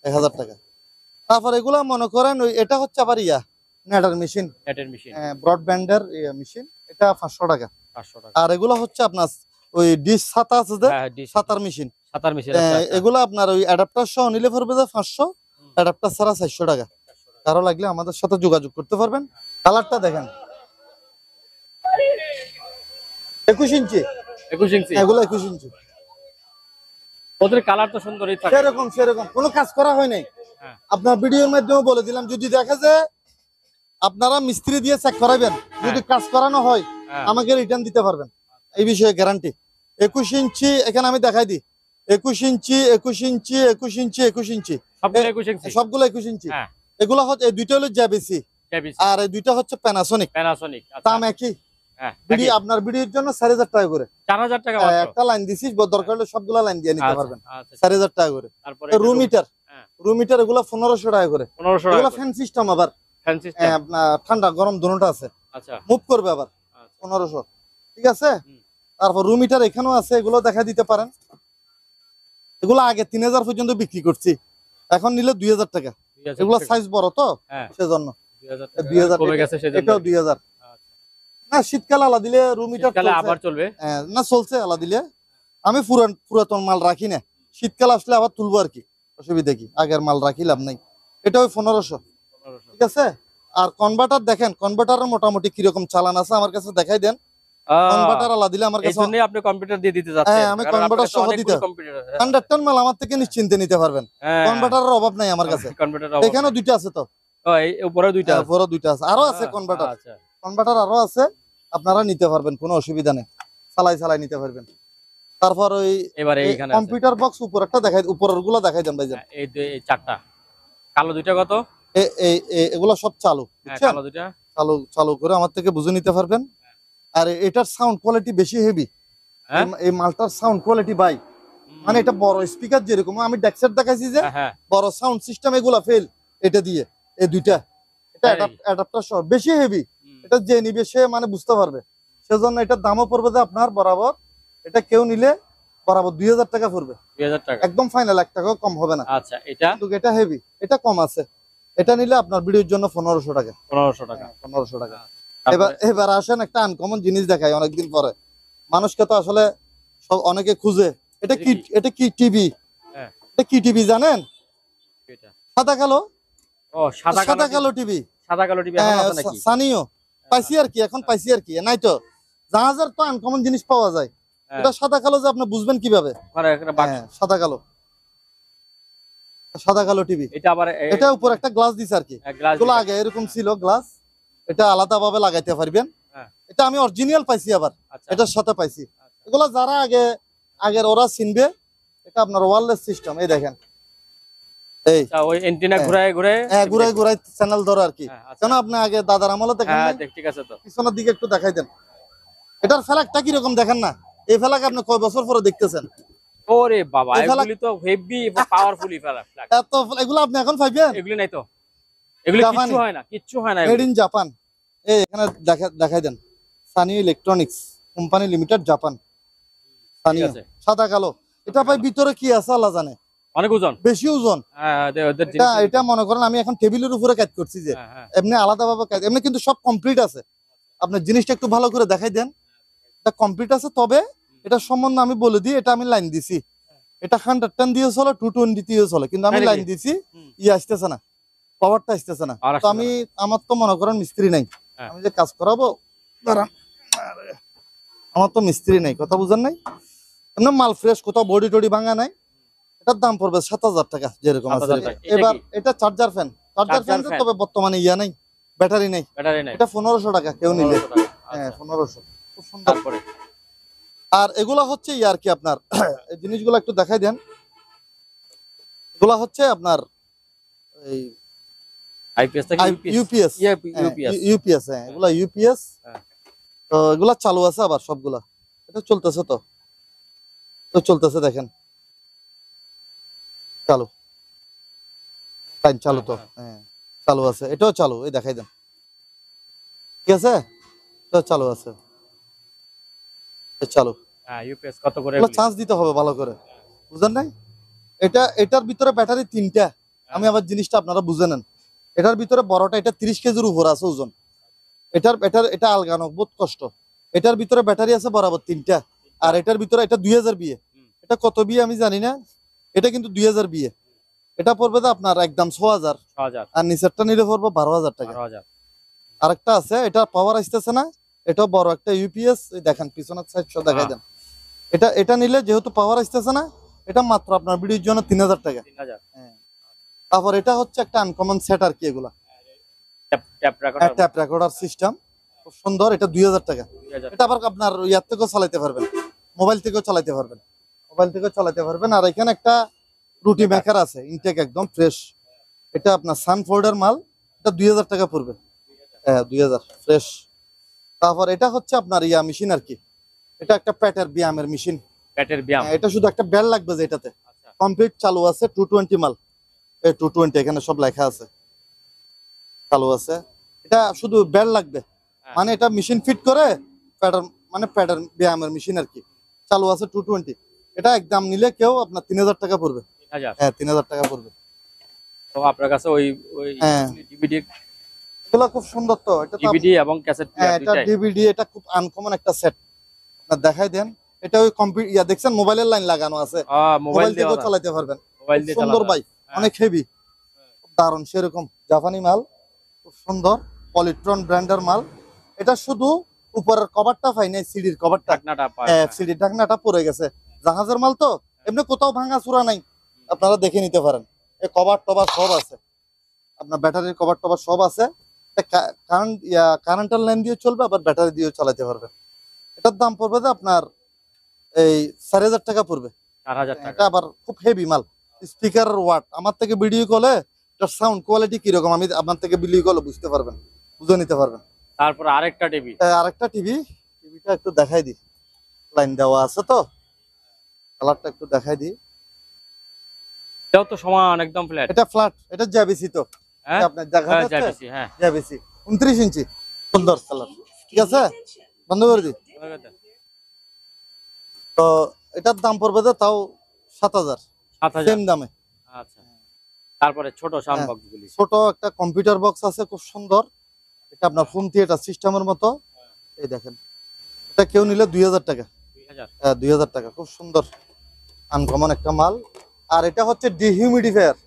1000 টাকা। তারপর এগুলা মনে করেন ওই এটা হচ্ছে আবার নেটের মেশিন, ব্রডব্যান্ডের মেশিন, এটা 500 টাকা। আর এগুলো হচ্ছে আপনার ওই ডিশ ছাতা আছে যে, ছাতার মেশিন। এগুলো আপনার ওই অ্যাডাপ্টার সহ নিলে পড়বে যে 500, অ্যাডাপ্টার ছাড়া 400 টাকা। কারো লাগলে আমাদের সাথে যোগাযোগ করতে পারবেন। কালারটা দেখেন, 21 ইঞ্চি। এগুলো 21 ইঞ্চি। ওদের কালার তো সুন্দরই থাকে, সেরকম কোনো কাজ করা হয় নাই। আপনার ভিডিওর মাধ্যমে বলে দিলাম, যদি দেখা যায় আপনারা মিস্ত্রি দিয়ে চেক করাবেন, যদি কাজ করানো হয় আমাকে রিটার্ন দিতে পারবেন, এই বিষয়ে গ্যারান্টি। 21 ইঞ্চি এখানে আমি দেখাই দিই, 21 ইঞ্চি 21 ইঞ্চি 21 ইঞ্চি 21 ইঞ্চি, সবগুলো 21 ইঞ্চি। এগুলো হচ্ছে এই দুইটা হলো জেবিসি, আর এই দুইটা হচ্ছে প্যানাসোনিক। দাম একই। আপনার ভিডিওর জন্য 4000 টাকা করে। 4000 টাকা একটা লাইন দিছিস, দরকার হলে সবগুলা লাইন দিয়ে নিতে পারবেন। 4000 টাকা করে। রুম হিটার এগুলো 1500 টাকা করে। এগুলো ফ্যান সিস্টেম, আবার আপনার ঠান্ডা গরম দুটোটা আছে, মুভ করবে আবার 1500, ঠিক আছে। তারপর রুম হিটার এখানেও আছে, এগুলো দেখা দিতে পারেন। এগুলো আগে 3000 পর্যন্ত বিক্রি করছি, এখন নিলে 2000 টাকা। এগুলো সাইজ বড় তো, সেজন্য 2000। এটাও 2000 না। শীতকালে আলা দিলে রুম হিটার আবার চলবে না, চলছে আলা দিলে। আমি পুরাতন মাল রাখি না, শীতকাল আসলে আবার তুলবো আর কি, অসুবিধা কি, আগের মাল রাখি লাভ নাই। এটা ওই 1500, ঠিক আছে। আর কনভার্টার দেখেন, কনভার্টারের মোটামুটি কিরকম চালান আছে আমার কাছে দেখাই দেন। কনভার্টার আলা দিলে আমার কাছে, আপনি কম্পিউটার দিয়ে দিতে যাচ্ছেন। আমি কনভার্টার সহ দিতে, 100 টন মাল আমার থেকে নিশ্চিন্তে নিতে পারবেন। কনভার্টারের অভাব নাই আমার কাছে। এখানেও দুইটা আছে তো, উপরে দুইটা আছে, আরো আছে কনভার্টার। কনভার্টার আরো আছে, আপনারা নিতে পারবেন, কোনো অসুবিধা নেই, চালাই নিতে পারবেন। তারপর ওই কম্পিউটার বক্স উপর একটা দেখাই, উপরের গুলো দেখাই দেন ভাই। এই চারটা কালো, দুইটা কত? এগুলো সব চালু, চালু করে আমার থেকে বুঝে নিতে পারবেন। আর এটার সাউন্ড কোয়ালিটি বেশি হেভি, এই মালটার সাউন্ড কোয়ালিটি ভাই, মানে এটা বড় স্পিকার যেরকম আমি ডেক্সেট দেখাইছি যে বড় সাউন্ড সিস্টেম, এগুলা ফেল এটা দিয়ে। এই দুইটা, এটা অ্যাডাপ্টার সহ বেশি হেভি। এটা যে নিবে সে মানে বুঝতে পারবে, সেজন্য এটার দামও পড়বে যে আপনার বরাবর, এটা কেউ নিলে বরাবর 2000 টাকা পড়বে। 2000 টাকা একদম ফাইনাল, 1 টাকাও কম হবে না। আচ্ছা, এটা হেভি, এটা কম আছে। এটা নিলে আপনার ভিডিওর জন্য 1500 টাকা। 1500 টাকা। এবার আসেন একটা আনকমন জিনিস দেখাই, অনেকদিন পরে। মানুষকে তো আসলে সব অনেকে খুঁজে, এটা কি টিভি? এটা কি টিভি জানেন? সাদা কালো। সাদা কালো টিভি। সানিও পাইছি আর কি, এখন পাইছি আর কি, নাই তো। জাহাজের তো আনকমন জিনিস পাওয়া যায়। এটা সাদা কালো, যে আপনি বুঝবেন কিভাবে? সাদা কালো টিভি। এটা উপর একটা গ্লাস দিছে আর কি, এগুলো আগে এরকম ছিল গ্লাস, এটা আলাদা ভাবে লাগাইতে পারবেন। এটা আমি অরিজিনাল পাইছি, আবার এটার সাথে পাইছি। এগুলো যারা আগের ওরা চিনবে। এটা আপনার ওয়্যারলেস সিস্টেম, এই দেখেন, এই ওই এন্টিনা ঘুরায় চ্যানেল ধরে আর কি। কেন আপনি আগে দাদার আমলে দেখেন, ঠিক আছে তো, পিছনের দিকে একটু দেখাই দেন। এটার ফ্ল্যাগটা কি রকম দেখেন না? এই ফ্ল্যাগ আপনি কয় বছর পরে দেখতেছেন? ওরে বাবা, এই ফ্ল্যাগ এগুলি তো হেভি পাওয়ারফুলি ফ্ল্যাগ। এত এগুলো আপনি এখন পাইবেন? এগুলি নাই তো, এগুলি জাপানি। কিচ্ছু হয় না, কিচ্ছু হয় না মেড এগুলি। In Japan. এই এখানে দেখাই দেন, Sunny electronics company limited, Japan. Sunny আছে। সাদা কালো। এটা ভাই ভিতরে কি আছে আল্লাহ জানে, অনেক ওজন। বেশি ওজন। হ্যাঁ, ওদের এটা জিনিস। এটা মনে করেন আমি এখন টেবিলের উপরে কাজ করছি যে, হ্যাঁ, হ্যাঁ। এমনি আলাদাভাবে কাজ, এমনি কিন্তু সব কমপ্লিট আছে। আপনার জিনিসটা একটু ভালো করে দেখাই দেন। এটা কমপ্লিট আছে, তবে এটা সম্বন্ধে আমি বলে দিই, এটা আমি লাইন দিছি। এটা 110 দিয়ে চলে, 220 দিয়ে চলে, কিন্তু আমি তাই নাকি? লাইন দিছি, আসতেছে না, পাওয়ারটা আসতেছে না। আর তো আসছে আমি, আমার তো মনে করেন মিস্ত্রি নাই, হ্যাঁ। আমি যে কাজ করাবো, দাঁড়ান, আমার তো মিস্ত্রি নাই, কথা বুঝেন নাই। এমনি মাল ফ্রেশ, কোথাও বডি টডি ভাঙা নাই। এটার দাম পড়বে 7,000 টাকা, যেরকম আছে। 7,000 টাকা। এটা এবার কি? এটা charger fan, charger fan, fan? তবে বর্তমানে ইয়া নাই, ব্যাটারি নাই। ব্যাটারি নাই। এটা 1500 টাকা কেউ নিলে। 1500 টাকা। হ্যাঁ, আচ্ছা। 1500, খুব সুন্দর। তারপরে আর এগুলা হচ্ছে আর কি আপনার এই জিনিসগুলো একটু দেখাই দেন। এগুলা হচ্ছে আপনার এই আইপিএস থেকে ইউপিএস, ইউপিএস। ইউপিএস, হ্যাঁ, এগুলা ইউপিএস। হ্যাঁ। তো এগুলা চালু আছে আবার সবগুলা, এটা চলতেছে, তো চলতেছে, দেখেন চালু, লাইন চালু, তো হ্যাঁ চালু আছে, এটাও চালু, এই দেখাই দেন, ঠিক আছে, এটাও চালু আছে, চালু। হ্যাঁ, ইউপিএস কত করে এগুলো এগুলি? চার্জ দিতে হবে ভালো করে, বুঝেন নাই? এটার ভিতরে ব্যাটারি 3টা। আমি আবার জিনিসটা আপনারা বুঝে নেন, এটার ভিতরে বড়টা, এটা 30 কেজির উপর আছে ওজন। এটা আলগানো বহুত কষ্ট। এটার ভিতরে ব্যাটারি আছে বরাবর 3টা, আর এটার ভিতরে, এটা 2000 বিয়ে, এটা কত বিয়ে আমি জানি না, এটা কিন্তু 2000 বিয়ে। এটা পড়বে তো আপনার একদম 6000, 6000। আর নিচেরটা নিলে পড়বে 12,000 টাকা। 12,000। আরেকটা আছে, এটা পাওয়ার আসতেছে না, এটাও বড় একটা ইউপিএস, দেখেন পিছনের সাইড সব দেখাই দেন। এটা নিলে যেহেতু পাওয়ার আসতেছে না, এটা মাত্র আপনার ভিডিওর জন্য 3000 টাকা। 3000। হ্যাঁ। তারপর এটা হচ্ছে একটা আনকমন সেট আর কি, এগুলা tap recorder. Tap recorder system, খুব সুন্দর, এটা 2000 টাকা। 2000। এটা আবার আপনার ইয়ার থেকেও চালাতে পারবেন, মোবাইল থেকেও চালাতে পারবেন, আর এখানে একটা রুটি মেকার আছে, ইনটেক একদম ফ্রেশ। এটা আপনার সানফোর্ডের মাল, এটা 2000 টাকা পড়বে। হ্যাঁ, 2000 ফ্রেশ। তারপর এটা হচ্ছে আপনার ইয়া মেশিন আর কি, এটা একটা প্যাটের ব্যায়ামের মেশিন। ব্যাটের ব্যায়াম। এটা শুধু একটা বেল লাগবে, যে এটাতে আচ্ছা। কমপ্লিট চালু আছে, 220 মাল, এই 220 এখানে সব লেখা আছে, চালু আছে। এটা শুধু বেল লাগবে, মানে এটা মেশিন ফিট করে প্যাটার, মানে প্যাটার ব্যায়ামের মেশিন আর কি, চালু আছে 220। এটা একদম নিলে কেউ আপনার 3000 টাকা পড়বে। 3000। হ্যাঁ, 3000 টাকা পড়বে। তো আপনার কাছে ওই হ্যাঁ। ডিভিডি এগুলো খুব সুন্দর, তো এটা তো ডিভিডি এবং ক্যাসেট হ্যাঁ, প্লেয়ার এটা দুইটাই। ডিভিডি, এটা খুব আনকমন একটা সেট, আপনার দেখাই দেন। এটা ওই কম্পিউটার ইয়া দেখছেন, মোবাইলের লাইন লাগানো আছে, মোবাইল মোবাইল দিয়ে থেকেও চালাতে পারবেন, মোবাইল খুব দিয়ে সুন্দর চালানো। ভাই, অনেক হেভি, দারুণ, সেরকম জাপানি মাল, খুব সুন্দর, পলিট্রন ব্র্যান্ডের মাল। এটা শুধু উপরের কভারটা পাই নাই, সিডির কভারটা, ঢাকনাটা পায়। সিডির ঢাকনাটা পড়ে গেছে, জাহাজের মাল তো, এমনি কোথাও ভাঙা চূড়া নাই, আপনারা দেখে নিতে পারেন। এই কভার টভার সব আছে, আপনার ব্যাটারির কভার টভার সব আছে। কারেন্টের লাইন দিয়ে চলবে, আবার ব্যাটারি দিয়েও চালাতে পারবে। এটার দাম পড়বে যে আপনার এই 4000 টাকা পড়বে। 4000 টাকা। এটা আবার খুব হেভি মাল, স্পিকার ওয়াট। আমার থেকে ভিডিও কলে এটার সাউন্ড কোয়ালিটি কিরকম, আমি আপনার থেকে ভিডিও কলে বুঝতে পারবেন, বুঝে নিতে পারবেন। তারপর আরেকটা টিভি। আরেকটা টিভিটা একটু দেখাই দিই, লাইন দেওয়া আছে তো, কালারটা একটু দেখাই দিই। এটাও তো সমান একদম ফ্ল্যাট। এটা ফ্ল্যাট, এটা জ্যাবিসি তো, হ্যাঁ, আপনার দেখা হ্যাঁ, যাচ্ছে, জ্যাবিসি, হ্যাঁ। জ্যাবিসি 29 ইঞ্চি, সুন্দর কালার, ঠিক আছে, বন্ধ করে দিই। তো এটার দাম পড়বে যে তাও 7000, 7000। সেম দামে। আচ্ছা। তারপরে ছোট সাউন্ড হ্যাঁ। বক্স গুলি। ছোট একটা কম্পিউটার বক্স আছে, খুব সুন্দর, এটা আপনার হোম থিয়েটার সিস্টেমের মতো, এই দেখেন, এটা কেউ নিলে 2000 টাকা। 2000। হ্যাঁ, 2000 টাকা, খুব সুন্দর, আনকমন একটা মাল। আর এটা হচ্ছে ডিহিউমিডিফায়ার,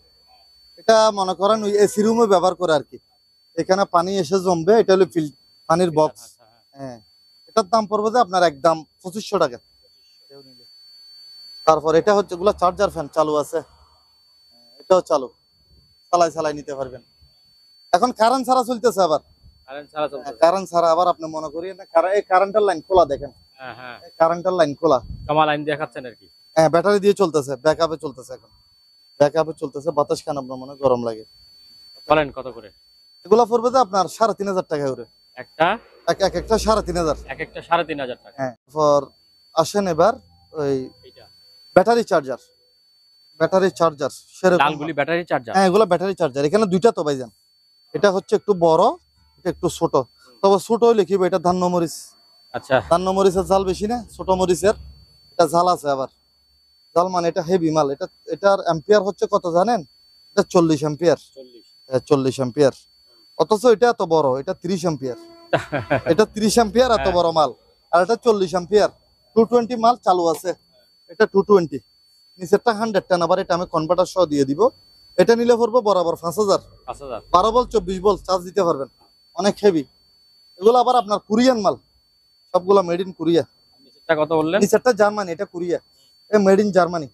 এটা মনে করেন ওই এসি রুমে ব্যবহার করে আর কি, এখানে পানি এসে জমবে, এটা হলো পানির বক্স। আচ্ছা, হ্যাঁ। হ্যাঁ, এটার দাম পড়বে যে আপনার একদম 2500 টাকা। তারপর এটা হচ্ছে গুলা চার্জার ফ্যান, চালু আছে, এটাও চালু, চালাই নিতে পারবেন। এখন কারেন্ট ছাড়া চলতেছে, আবার কারেন্ট ছাড়া চলতেছে। কারেন্ট ছাড়া আবার আপনি মনে করিয়েন না, এই কারেন্টের লাইন খোলা, দেখেন হ্যাঁ, হ্যাঁ। কারেন্টের লাইন খোলা, কমা লাইন দেখাচ্ছেন আর কি। হ্যাঁ, ব্যাটারি দিয়ে চলতেছে, ব্যাকআপে চলতেছে, এখন ব্যাকআপে চলতেছে, বাতাস খান আপনার মনে গরম লাগে। বলেন কত করে? এগুলা পড়বে যে আপনার 3500 টাকা করে, একটা একটা 3500। এক একটা 3500 টাকা। হ্যাঁ, তারপর আসেন এবার ওই এইটা ব্যাটারি চার্জার, ব্যাটারি চার্জার সেরকম। লালগুলি ব্যাটারি চার্জার। হ্যাঁ, এগুলো ব্যাটারি চার্জার। এখানে দুইটা তো ভাইজান, এটা হচ্ছে একটু বড়, এটা একটু ছোট। তবে ছোট হইলে কি এটা ধান্য মরিচ, আচ্ছা ধান্য মরিচের ঝাল বেশি না, ছোট মরিচের এটা ঝাল আছে আবার। ঝাল মানে এটা হেভি মাল। এটার অ্যাম্পিয়ার হচ্ছে কত জানেন? এটা 40 অ্যাম্পিয়ার। 40 অ্যাম্পিয়ার। অথচ এটা এত বড়, এটা 30 অ্যাম্পিয়ার। এটা 30 অ্যাম্পিয়ার, এত বড় মাল। আর এটা 40 অ্যাম্পিয়ার, 220 মাল চালু আছে। এটা 220, নিচেরটা 110। আবার এটা আমি কনভার্টার সহ দিয়ে দিব। এটা নিলে পড়বো বরাবর 5000। 12 ভোল্ট 24 ভোল্ট চার্জ দিতে পারবেন, অনেক হেভি। এগুলো আবার আপনার কোরিয়ান মাল, সবগুলো মেড ইন কোরিয়া। নিচেরটা কত বললেন? নিচেরটা জার্মানি, এটা Korea. A made in Germany.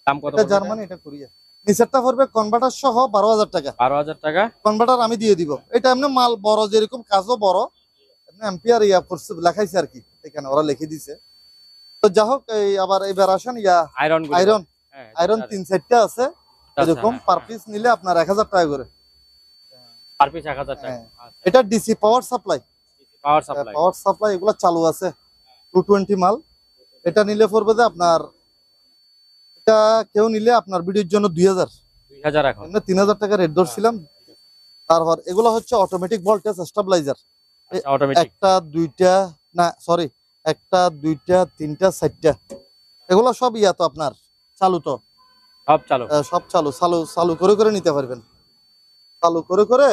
দাম কত? এটা জার্মানি, এটা কোরিয়া। নিচেরটা পড়বে কনভার্টার সহ 12000 টাকা। 12000 টাকা কনভার্টার আমি দিয়ে দিব। এটা এমনি মাল বড়, যেরকম কাজও বড়, এমনি অ্যাম্পিয়ার ইয়া করছে লেখাইছে আর কি, এখানে ওরা লিখে দিছে। তো যা হোক, এই আবার এবার আসেন ইয়া আয়রন আয়রন। আয়রন 3-4টা আছে এরকম। পার পিস নিলে আপনার 1000 টাকা করে। পার পিস 1000 টাকা। এটা DC power supply, power supply. Power supply এগুলো চালু আছে। 220 মাল। এটা নিলে পড়বে যে আপনার, এটা কেউ নিলে আপনার ভিডিওর জন্য 2000। 2000 এখন। 3000 টাকা রেট ধরছিলাম। তারপর এগুলো হচ্ছে অটোমেটিক ভোল্টেজ স্টেবিলাইজার। অটোমেটিক। একটা দুইটা, না সরি, একটা দুইটা তিনটা চারটা, এগুলো সব ইয়া তো আপনার চালু তো, সব চালু। সব চালু। চালু চালু করে করে নিতে পারবেন, চালু করে করে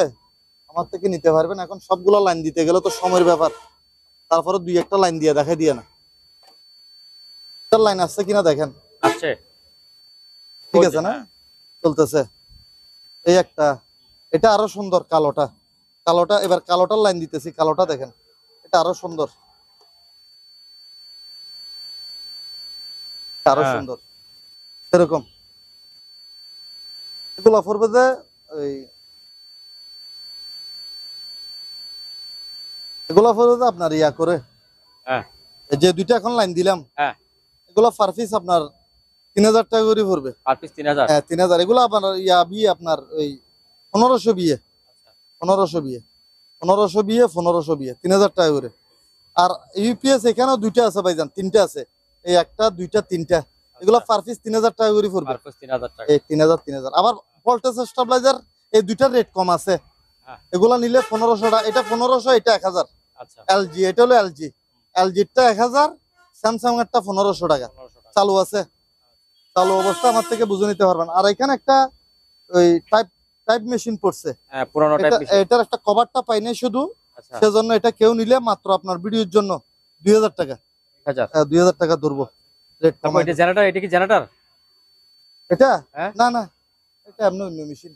আমার থেকে নিতে পারবেন। এখন সবগুলো লাইন দিতে গেলে তো সময়ের ব্যাপার। তারপরে দুই একটা লাইন দিয়ে দেখাই দিয়ে না, লাইন আসছে কিনা দেখেন। আছে, ঠিক আছে না? চলতেছে। এই একটা, এটা আরো সুন্দর কালোটা। কালোটা এবার কালোটার লাইন দিতেছি, কালোটা দেখেন, এটা আরো সুন্দর, আরো সুন্দর এরকম। এগুলো পড়বে যে ওই, এগুলো পড়বে যে আপনার ইয়া করে, যে দুইটা এখন লাইন দিলাম, এগুলো পার পিস আপনার 3000 টাকা করে পড়বে। Per piece 3000? হ্যাঁ 3000। এগুলো আপনার ইয়া বিয়ে আপনার ওই 1500 বিয়ে, 1500 বিয়ে, 1500 বিয়ে, 1500 বিয়ে, 3000 টাকা করে। আর ইউপিএস এখানেও দুইটা আছে ভাইজান, তিনটা আছে। এই একটা দুইটা তিনটা, এগুলো পার পিস 3000 টাকা করে পড়বে। পার পিস 3000 টাকা। এই 3000। আবার ভোল্টেজ স্টেবিলাইজার এই দুইটার রেট কম আছে। এগুলা নিলে 1500 টাকা, এটা 1500, এটা 1000। আচ্ছা। এলজি, এটা হলো এলজি। এলজিটা 1000, স্যামসাং এরটা 1500 টাকা। চালু আছে, চালু অবস্থা আমার থেকে বুঝে নিতে পারবেন। আর এখানে একটা ওই টাইপ মেশিন পড়ছে, হ্যাঁ পুরনো টাইপ মেশিন। এটার একটা কভারটা পাই নাই শুধু, আচ্ছা। সেজন্য এটা কেউ নিলে মাত্র আপনার ভিডিওর জন্য 2000 টাকা। 2000 টাকা ধরবো রেট কম। এটা জেনারেটর, এটা কি জেনারেটর? এটা না না, এটা এমনি অন্য মেশিন।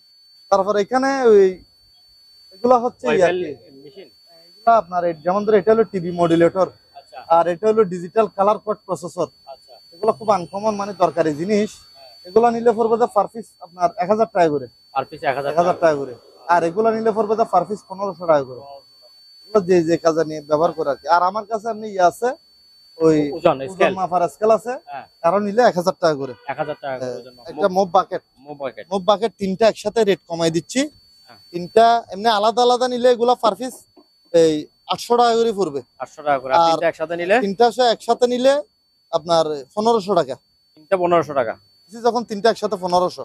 তারপর এখানে ওই এগুলা হচ্ছে মেশিন, এগুলা আপনার যেমন ধরে এটা হলো টিভি মডুলেটর, আর এটা হলো ডিজিটাল কালার কোড প্রসেসর। এগুলো খুব আনকমন, মানে দরকারি জিনিস। এগুলা নিলে পড়বে যে পার পিস আপনার 1000 টাকা করে। পার পিস 1000 টাকা করে। আর এগুলা নিলে পড়বে যে পার পিস 1500 টাকা করে। এগুলো যে যে কাজে নিয়ে ব্যবহার করে আর কি। আর আমার কাছে এমনি ইয়ে আছে, ওই ওজন মাপার স্কেল আছে, কারণ নিলে 1000 টাকা করে। 1000 টাকা করে ওজন। একটা মুভ বাকেট তিনটা একসাথে রেট কমাই দিচ্ছি। তিনটা এমনি আলাদা আলাদা নিলে এগুলা পার পিস এই 800 টাকা করে পড়বে। 800 টাকা করে। আর তিনটা একসাথে নিলে? তিনটা একসাথে নিলে আপনার 1500 টাকা। তিনটা 1500 টাকা। যখন তিনটা একসাথে 1500।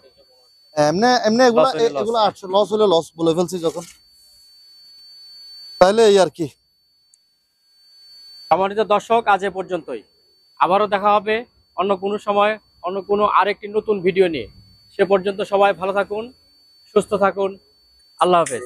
এমনি এমনি এগুলা 800 লস হলে লস বলে ফেলছি যখন, তাহলে এই আর কি। সম্মানিত দর্শক, আজ এ পর্যন্তই। আবারও দেখা হবে অন্য কোনো সময়, অন্য কোনো আরেকটি নতুন ভিডিও নিয়ে। সে পর্যন্ত সবাই ভালো থাকুন, সুস্থ থাকুন। আল্লাহ হাফেজ।